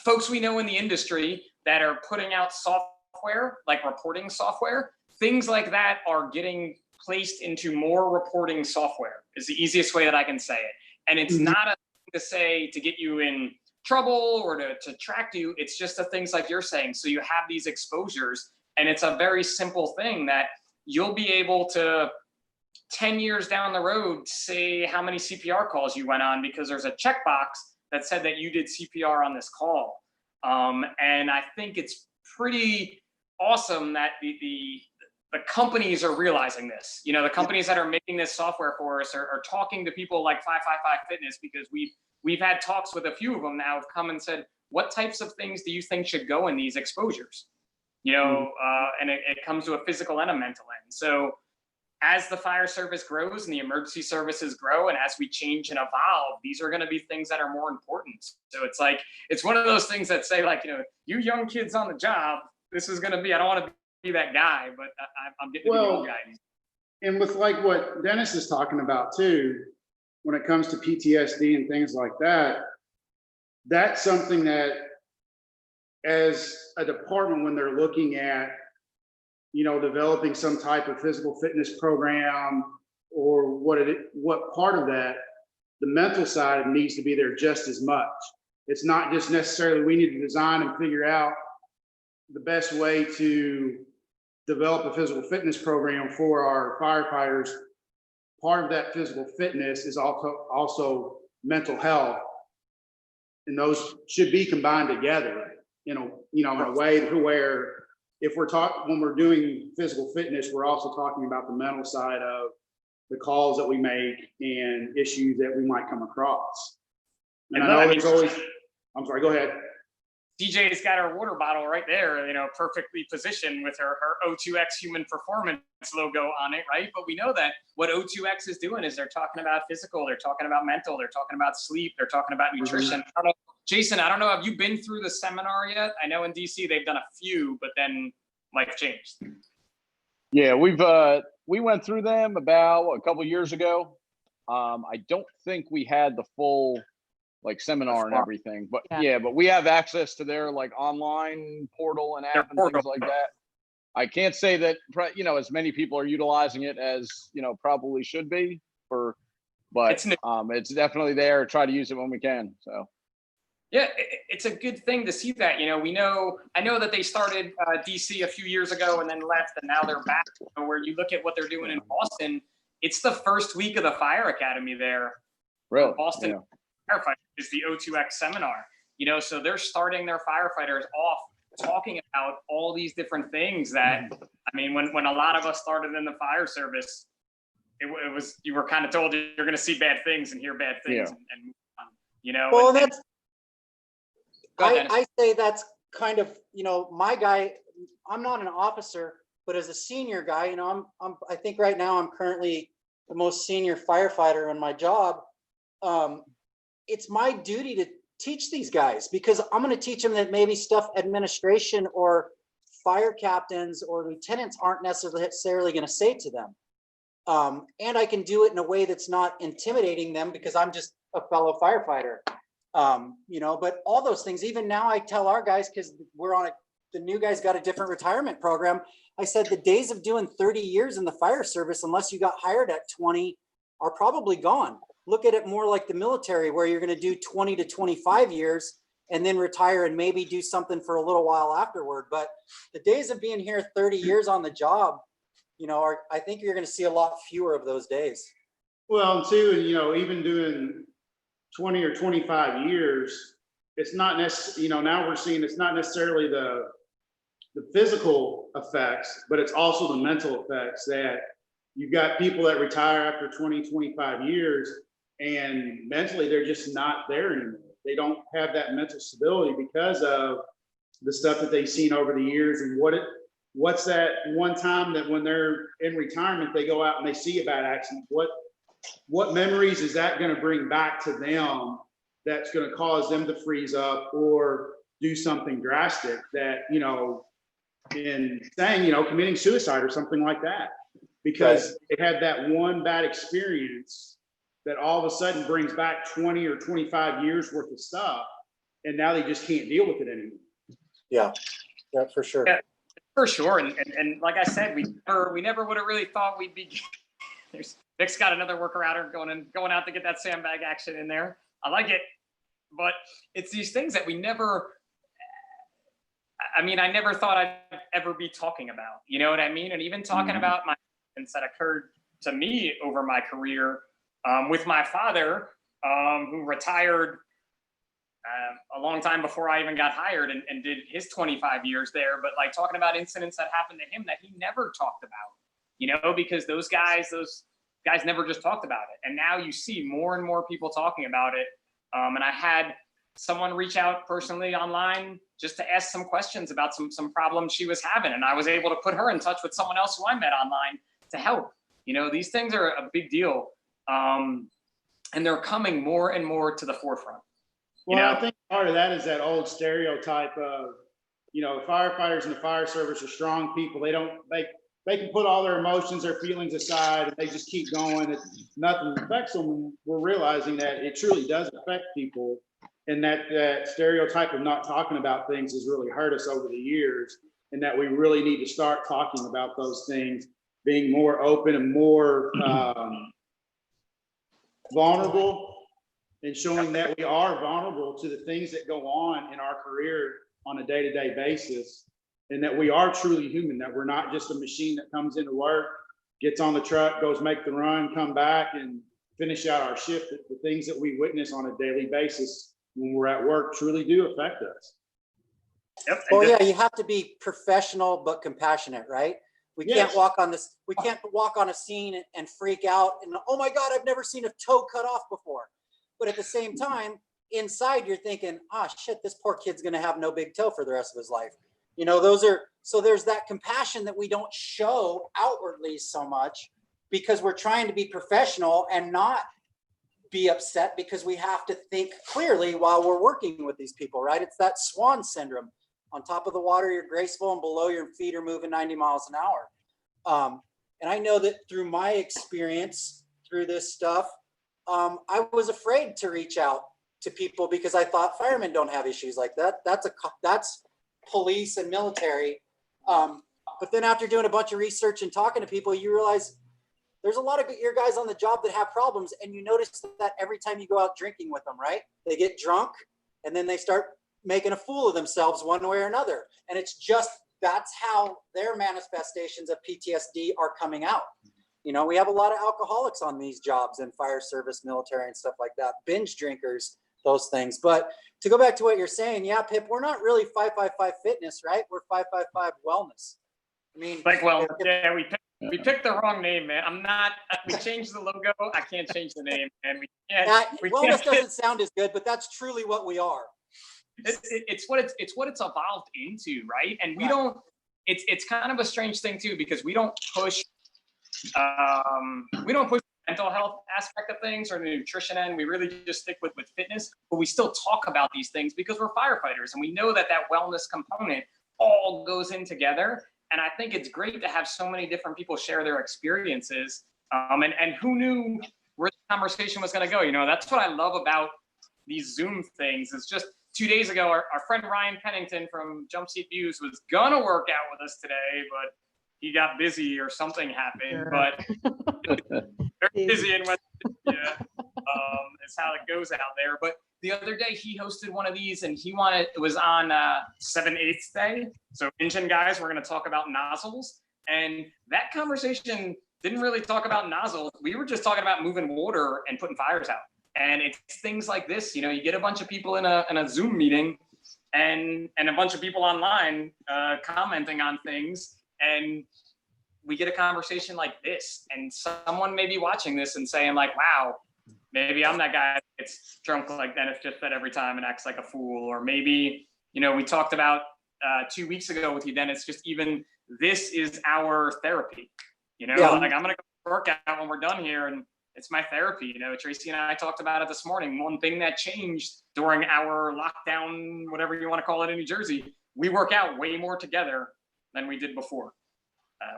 folks we know in the industry that are putting out software, like reporting software, things like that are getting placed into more reporting software is the easiest way that I can say it. And it's not a thing to say to get you in trouble or to track you. It's just the things like you're saying. So you have these exposures, and it's a very simple thing that you'll be able to 10 years down the road say how many CPR calls you went on because there's a checkbox that said that you did CPR on this call. And I think it's pretty awesome that the companies are realizing this. You know, the companies that are making this software for us are talking to people like 555 Fitness, because we've had talks with a few of them now have come and said, what types of things do you think should go in these exposures? You know, and it comes to a physical and a mental end. So as the fire service grows and the emergency services grow, and as we change and evolve, these are going to be things that are more important. So it's like, it's one of those things that say, like, you know, you young kids on the job, this is going to be, I don't want to be that guy, but I'm getting to be the old guy. And with like what Dennis is talking about too, when it comes to PTSD and things like that, that's something that as a department, when they're looking at, you know, developing some type of physical fitness program or what part of that, the mental side needs to be there just as much. It's not just necessarily we need to design and figure out the best way to develop a physical fitness program for our firefighters. Part of that physical fitness is also mental health, and those should be combined together in a way to where if when we're doing physical fitness, we're also talking about the mental side of the calls that we make and issues that we might come across. And I know there's always, I'm sorry, go ahead. DJ's got her water bottle right there, you know, perfectly positioned with her O2X Human Performance logo on it, right? But we know that what O2X is doing is they're talking about physical, they're talking about mental, they're talking about sleep, they're talking about nutrition. I don't know, Jason, I don't know, have you been through the seminar yet? I know in DC they've done a few, but then life changed. Yeah, we went through them about a couple years ago. I don't think we had the full like seminar and everything, but yeah, but we have access to their like online portal and app and things like that. I can't say that, you know, as many people are utilizing it as, you know, probably should be but it's definitely there. Try to use it when we can. So. Yeah, it's a good thing to see that, you know, I know that they started DC a few years ago and then left, and now they're back. Where you look at what they're doing in Boston, it's the first week of the Fire Academy there. Really? Boston Firefighter is the O2X seminar, you know, so they're starting their firefighters off talking about all these different things that, I mean, when a lot of us started in the fire service, it was, you were kind of told you're going to see bad things and hear bad things and move on, you know. Well, I say that's kind of, you know, my guy, I'm not an officer, but as a senior guy, you know, I think right now I'm currently the most senior firefighter in my job. It's my duty to teach these guys, because I'm going to teach them that maybe stuff administration or fire captains or lieutenants aren't necessarily going to say to them. And I can do it in a way that's not intimidating them because I'm just a fellow firefighter. You know, but all those things, even now I tell our guys, because we're on the new guys got a different retirement program. I said the days of doing 30 years in the fire service, unless you got hired at 20, are probably gone. Look at it more like the military, where you're going to do 20 to 25 years and then retire and maybe do something for a little while afterward. But the days of being here 30 years on the job, you know, I think you're going to see a lot fewer of those days. Well, and too, you know, even doing 20 or 25 years, it's not necessarily, you know, now we're seeing it's not necessarily the physical effects, but it's also the mental effects that you've got people that retire after 20, 25 years, and mentally they're just not there anymore. They don't have that mental stability because of the stuff that they've seen over the years. And what's that one time that when they're in retirement, they go out and they see a bad accident? What memories is that going to bring back to them that's going to cause them to freeze up or do something drastic that, you know, in saying, you know, committing suicide or something like that, because they had that one bad experience that all of a sudden brings back 20 or 25 years worth of stuff and now they just can't deal with it anymore. Yeah, for sure. Yeah. For sure, and like I said, we never would have really thought we'd be. Vic's got another worker outer going out to get that sandbag action in there. I like it, but it's these things that we never. I mean, I never thought I'd ever be talking about. You know what I mean? And even talking about my incidents that occurred to me over my career with my father, who retired a long time before I even got hired and did his 25 years there. But like talking about incidents that happened to him that he never talked about, you know, because those guys never just talked about it. And now you see more and more people talking about it. And I had someone reach out personally online just to ask some questions about some problems she was having. And I was able to put her in touch with someone else who I met online to help. You know, these things are a big deal. And they're coming more and more to the forefront. Well, I think part of that is that old stereotype of, you know, firefighters and the fire service are strong people. They can put all their emotions, their feelings aside, and they just keep going. Nothing affects them. We're realizing that it truly does affect people, and that stereotype of not talking about things has really hurt us over the years, and that we really need to start talking about those things, being more open and more vulnerable, and showing that we are vulnerable to the things that go on in our career on a day-to-day basis, and that we are truly human, that we're not just a machine that comes into work, gets on the truck, goes make the run, come back and finish out our shift. The things that we witness on a daily basis when we're at work truly do affect us. Yep. Well, yeah, you have to be professional but compassionate, right? We can't walk on this. We can't walk on a scene and freak out and, oh my God, I've never seen a toe cut off before. But at the same time, inside you're thinking, ah, shit, this poor kid's going to have no big toe for the rest of his life. You know, so there's that compassion that we don't show outwardly so much because we're trying to be professional and not be upset because we have to think clearly while we're working with these people, right? It's that swan syndrome. On top of the water, you're graceful, and below, your feet are moving 90 miles an hour. And I know that through my experience through this stuff, I was afraid to reach out to people because I thought firemen don't have issues like that. That's police and military. But then after doing a bunch of research and talking to people, you realize there's a lot of your guys on the job that have problems. And you notice that every time you go out drinking with them, right? They get drunk and then they start making a fool of themselves one way or another. And it's just, that's how their manifestations of PTSD are coming out. You know, we have a lot of alcoholics on these jobs in fire service, military, and stuff like that, binge drinkers, those things. But to go back to what you're saying, yeah, Pip, we're not really 555 fitness, right? We're 555 wellness. I mean, like, well, yeah, we picked the wrong name, man. We changed the logo. I can't change the name, and wellness doesn't sound as good, but that's truly what we are. It's what it's evolved into, right? And we don't. It's kind of a strange thing too, because we don't push the mental health aspect of things or the nutrition end. We really just stick with fitness, but we still talk about these things because we're firefighters and we know that wellness component all goes in together. And I think it's great to have so many different people share their experiences. And who knew where the conversation was going to go? You know, that's what I love about these Zoom things. It's just 2 days ago, our friend Ryan Pennington from Jump Seat Views was gonna work out with us today, but he got busy or something happened. But very busy in West Virginia. Is how it goes out there. But the other day he hosted one of these, and it was on 7/8 day. So engine guys, we're gonna talk about nozzles, and that conversation didn't really talk about nozzles. We were just talking about moving water and putting fires out. And it's things like this, you know, you get a bunch of people in a Zoom meeting and a bunch of people online commenting on things, and we get a conversation like this, and someone may be watching this and saying like, wow, maybe I'm that guy that gets drunk like Dennis just said every time and acts like a fool. Or maybe, you know, we talked about 2 weeks ago with you, Dennis, just even this is our therapy, you know, like I'm going to go work out when we're done here, and it's my therapy. You know, Tracy and I talked about it this morning. One thing that changed during our lockdown, whatever you want to call it, in New Jersey, we work out way more together than we did before.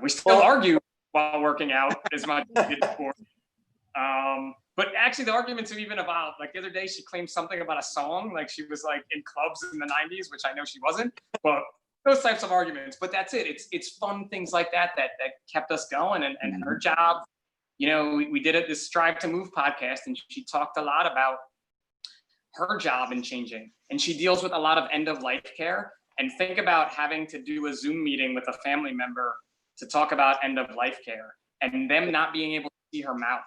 We still argue while working out as much as we did before. But actually the arguments have even about, like the other day, she claimed something about a song, like she was like in clubs in the 90s, which I know she wasn't, but those types of arguments. But that's it. It's fun things like that kept us going. And her job, you know, we did this Strive to Move podcast, and she talked a lot about her job and changing. And she deals with a lot of end of life care. And think about having to do a Zoom meeting with a family member to talk about end of life care, and them not being able to see her mouth,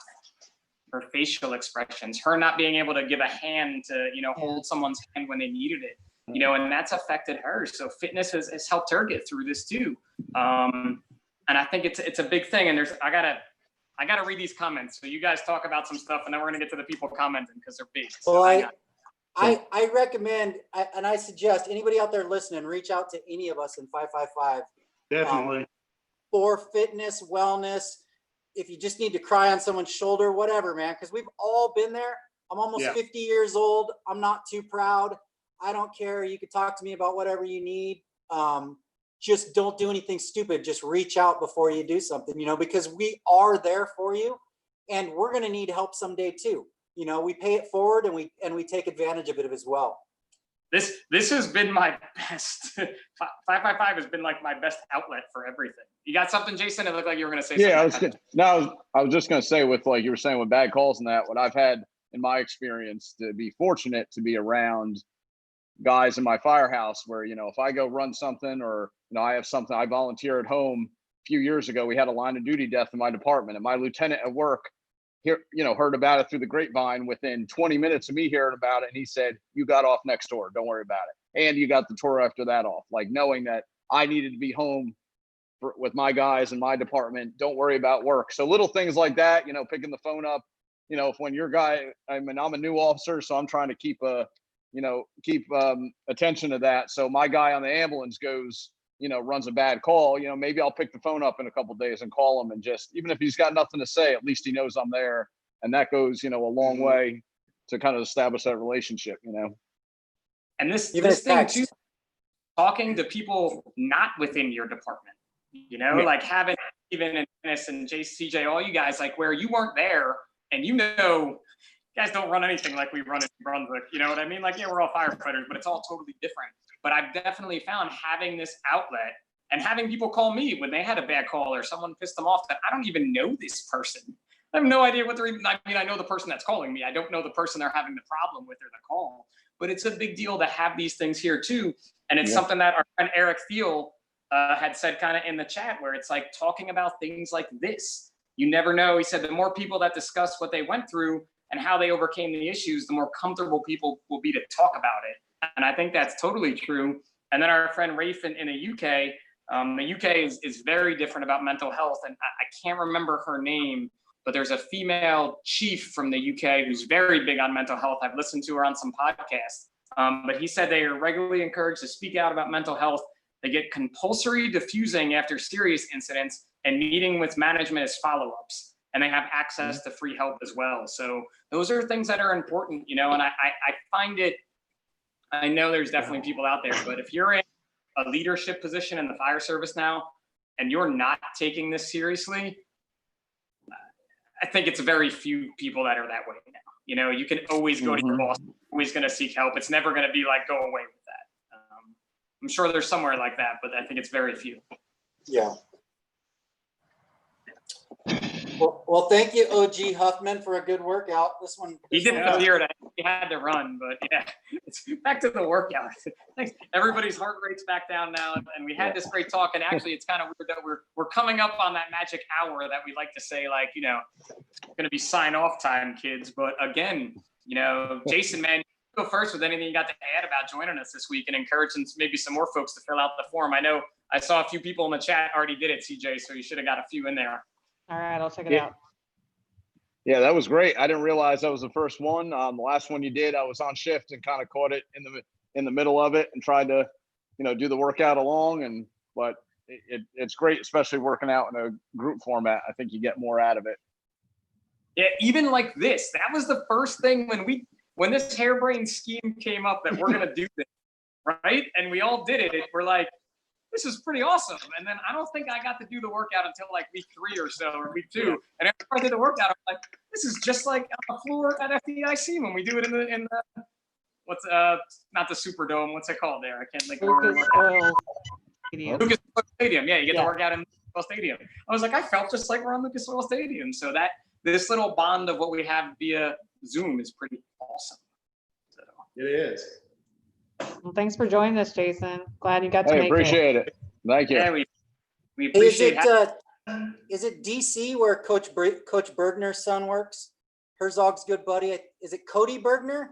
her facial expressions, her not being able to give a hand to, you know, hold someone's hand when they needed it, you know, and that's affected her. So fitness has helped her get through this too. And I think it's a big thing. And I gotta read these comments. So you guys talk about some stuff, and then we're gonna get to the people commenting because they're big. So Well, I recommend, and I suggest anybody out there listening, reach out to any of us in 555 Definitely. for fitness, wellness. If you just need to cry on someone's shoulder, whatever, man, because we've all been there. I'm almost 50 years old. I'm not too proud. I don't care. You can talk to me about whatever you need. Just don't do anything stupid. Just reach out before you do something, you know, because we are there for you, and we're going to need help someday too. You know, we pay it forward, and we take advantage of it as well. This has been my best. 555 has been like my best outlet for everything. You got something, Jason? It looked like you were going to say something. I was just going to say, with like you were saying with bad calls and that, what I've had in my experience to be fortunate to be around guys in my firehouse where, you know, if I go run something, or, you know, I have something, I volunteer at home. A few years ago, we had a line of duty death in my department, and my lieutenant at work here, you know, heard about it through the grapevine within 20 minutes of me hearing about it. And he said, "You got off next door. Don't worry about it." And you got the tour after that off, like knowing that I needed to be home with my guys in my department. Don't worry about work. So little things like that, you know, picking the phone up, you know, if when your guy, I mean, I'm a new officer, so I'm trying to keep attention to that. So my guy on the ambulance goes, you know, runs a bad call, you know, maybe I'll pick the phone up in a couple of days and call him, and just, even if he's got nothing to say, at least he knows I'm there. And that goes, you know, a long way to kind of establish that relationship, you know. And this thing too, talking to people not within your department, you know, like having even in Dennis and CJ, all you guys, like where you weren't there, and you know, you guys don't run anything like we run in Brunswick, you know what I mean? Like, yeah, we're all firefighters, but it's all totally different. But I've definitely found having this outlet and having people call me when they had a bad call or someone pissed them off that I don't even know this person. I have no idea what they're even, I mean, I know the person that's calling me. I don't know the person they're having the problem with or the call, but it's a big deal to have these things here too. And it's something that our friend Eric Thiel had said kind of in the chat, where it's like talking about things like this. You never know. He said the more people that discuss what they went through and how they overcame the issues, the more comfortable people will be to talk about it. And I think that's totally true. And then our friend Rafe in the UK is very different about mental health. And I can't remember her name, but there's a female chief from the UK who's very big on mental health. I've listened to her on some podcasts. But he said they are regularly encouraged to speak out about mental health. They get compulsory diffusing after serious incidents, and meeting with management as follow-ups. And they have access to free help as well. So those are things that are important, you know, and I find it, I know there's definitely people out there, but if you're in a leadership position in the fire service now, and you're not taking this seriously, I think it's very few people that are that way now. You know, you can always go to your boss, always going to seek help. It's never going to be like, go away with that. I'm sure there's somewhere like that, but I think it's very few. Yeah. Well, thank you, OG Huffman, for a good workout. This one. He didn't hear it. He had to run, but yeah, it's back to the workout. Thanks. Everybody's heart rate's back down now, and we had this great talk. And actually, it's kind of weird that we're coming up on that magic hour that we like to say, like, you know, going to be sign off time, kids. But again, you know, Jason, man, go first with anything you got to add about joining us this week, and encouraging maybe some more folks to fill out the form. I know I saw a few people in the chat already did it, CJ, so you should have got a few in there. All right, I'll check it out. Yeah, that was great. I didn't realize that was the first one. The last one you did, I was on shift and kind of caught it in the middle of it and tried to, you know, do the workout along. But it's great, especially working out in a group format. I think you get more out of it. Yeah, even like this, that was the first thing when this harebrained scheme came up that we're gonna do this, right? And we all did it. We're like, this is pretty awesome. And then I don't think I got to do the workout until like week 3 or so, or week 2. And after I did the workout, I'm like, this is just like a floor at FDIC when we do it in the what's not the Superdome, what's it called there? I can't think of Lucas Oil Stadium. Lucas Oil Stadium. Yeah, you get Yeah. to work out in Lucas Oil Stadium. I was like, I felt just like we're on Lucas Oil Stadium. So that this little bond of what we have via Zoom is pretty awesome. So. It is. Well, thanks for joining us, Jason. Glad you got to Hey, make appreciate it. Thank you. Yeah, we Is appreciate is it DC where Coach Bergner's son works? Herzog's good buddy. Is it Cody Bergner?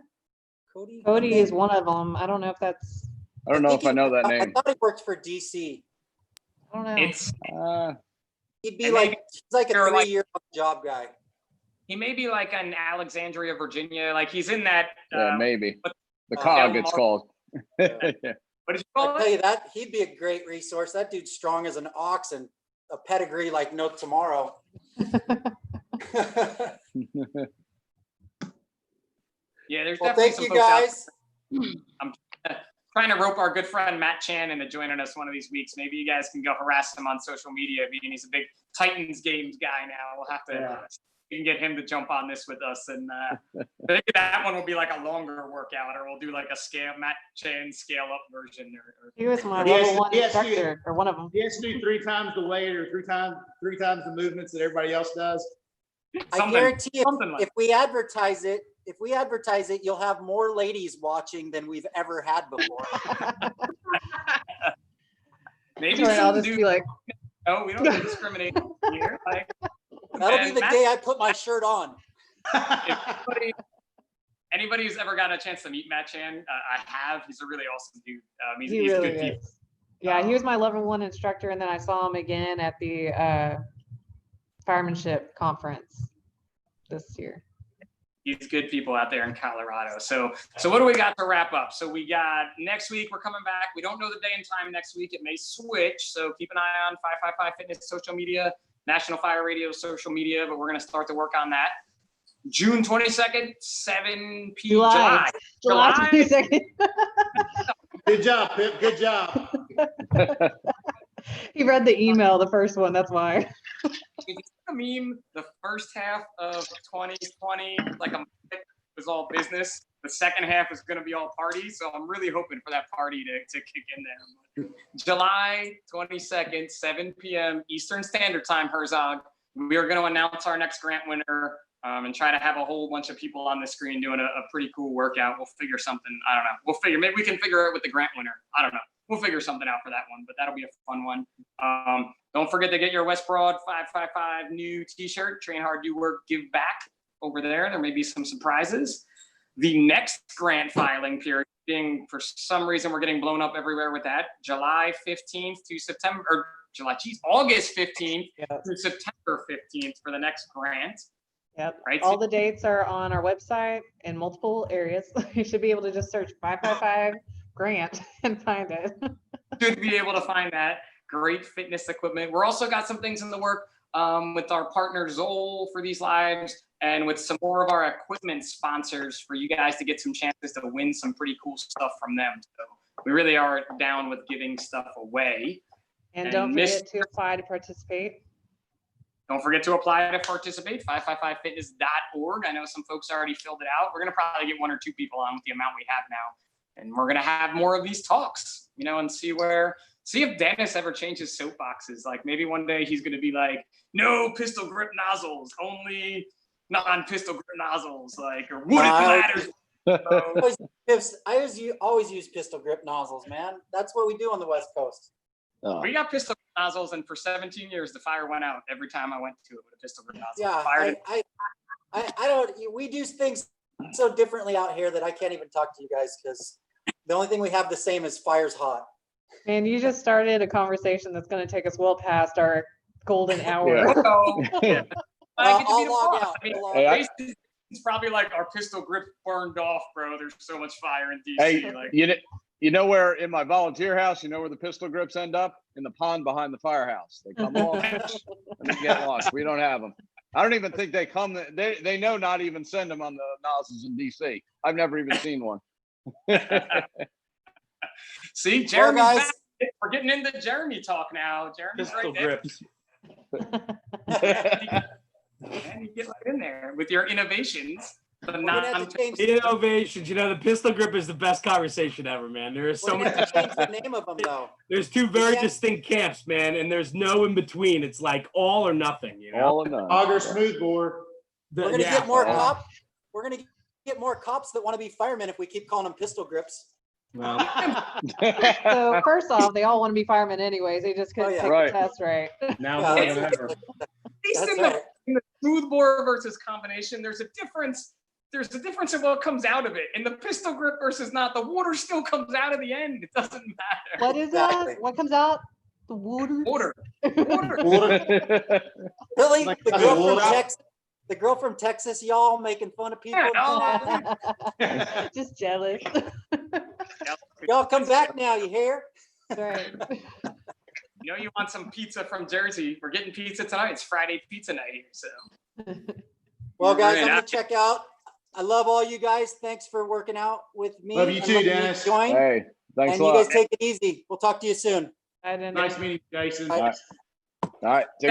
Cody is one of them. I don't know if that's, I don't know if I know that I name. thought he worked for DC. I don't know. it's He'd be And like, he's like a they're like- 3-year job guy. he may be like an Alexandria, Virginia. Like he's in that Yeah, maybe. but- The cog, it's called. what did you call I tell it? you that, he'd be a great resource. That dude's strong as an ox and a pedigree like no tomorrow. Yeah, there's Well, definitely thank some you folks out guys. I'm trying to rope our good friend Matt Chan into joining us one of these weeks. Maybe you guys can go harass him on social media. Being he's a big Titans games guy now. We'll have to we can get him to jump on this with us, and maybe that one will be like a longer workout, or we'll do like a Matt Chan scale up version. Or He was my He has level to- one he has to- instructor, or one of them. He has to do 3 times the weight or three times the movements that everybody else does. I something. guarantee something like if we advertise it, you'll have more ladies watching than we've ever had before. Maybe Sorry, I'll some just dude. be like, No, we don't discriminate here. Like, That'll be and the Matt- day I put my shirt on. Anybody who's ever gotten a chance to meet Matt Chan, I have. He's a really awesome dude. He's he he's really good people. is. Yeah, he was my level one instructor, and then I saw him again at the firemanship conference this year. He's good people out there in Colorado. So what do we got to wrap up? So we got next week, we're coming back. We don't know the day and time next week. It may switch. So keep an eye on 555 Fitness social media, National Fire Radio social media, but we're going to start to work on that. June 22nd, 7 p.m. July 22nd. Good job, Pip. Good job. He read the email, the first one, that's why. A meme, the first half of 2020, like it was all business. The second half is going to be all party. So I'm really hoping for that party to kick in there. July 22nd, 7 p.m. Eastern Standard Time, Herzog. We are going to announce our next grant winner and try to have a whole bunch of people on the screen doing a pretty cool workout. We'll figure something. I don't know. Maybe we can figure it with the grant winner. I don't know. We'll figure something out for that one, but that'll be a fun one. Don't forget to get your West Broad 555 new t-shirt, Train Hard, Do Work, Give Back over there. There may be some surprises. The next grant filing period being, for some reason, we're getting blown up everywhere with that, July 15th to September, or August 15th to September 15th for the next grant. Yep. Right. All the dates are on our website in multiple areas. You should be able to just search 555 grant and find it. Should be able to find that. Great fitness equipment. We're also got some things in the work with our partner Zoll for these lives, and with some more of our equipment sponsors for you guys to get some chances to win some pretty cool stuff from them. So we really are down with giving stuff away. And don't forget to apply to participate. Don't forget to apply to participate, 555fitness.org. I know some folks already filled it out. We're going to probably get 1 or 2 people on with the amount we have now. And we're going to have more of these talks, and see if Dennis ever changes soapboxes. Like maybe one day he's going to be like, no pistol grip nozzles, only non-pistol grip nozzles, like, or wooded bladders. I always use pistol grip nozzles, man. That's what we do on the West Coast. We got pistol grip nozzles, and for 17 years, the fire went out every time I went to it with a pistol grip nozzle. Yeah, I don't. We do things so differently out here that I can't even talk to you guys because the only thing we have the same is fire's hot. And you just started a conversation that's going to take us well past our golden hour. Yeah. I'll log out. It's probably like our pistol grip burned off, bro. There's so much fire in DC. Hey, like, you know where in my volunteer house, where the pistol grips end up? In the pond behind the firehouse. They come off and they get lost. We don't have them. I don't even think they come. They know not even send them on the nozzles in DC. I've never even seen one. See, Jeremy's back. We're getting into Jeremy talk now. Jeremy's Pistol right there. grips. And you get like in there with your innovations, but We're gonna not. have to change, Innovations, the pistol grip is the best conversation ever, man. There is we're so gonna many. have to change the name of them though. There's two very can't- distinct camps, man, and there's no in between. It's like all or nothing, you know. All in none. Auger smoothbore. We're gonna get more cops. We're gonna get more cops that want to be firemen if we keep calling them pistol grips. Well, So first off, they all want to be firemen anyways. They just couldn't Oh, yeah. take Right. the test right. now Yeah, more that's than right. ever. At least That's in right. the smooth bore versus combination, there's a difference. There's a difference in what comes out of it. In the pistol grip versus not, the water still comes out of the end. It doesn't matter. What is Exactly. that? What comes out? The water? Water. Water. Water. Really? Like The the girl from water. Texas, the girl from Texas, y'all making fun of people. Yeah, Just jealous. Y'all come back now, you hear? Right. You know you want some pizza from Jersey. We're getting pizza tonight. It's Friday pizza night here, so. Well, guys, Right, I'm gonna I- check out. I love all you guys. Thanks for working out with me. Love you and too, letting me Dennis. Join. Hey, thanks And a you lot. guys take it easy. We'll talk to you soon. I didn't. Nice meeting you, Jason. Bye. All right, take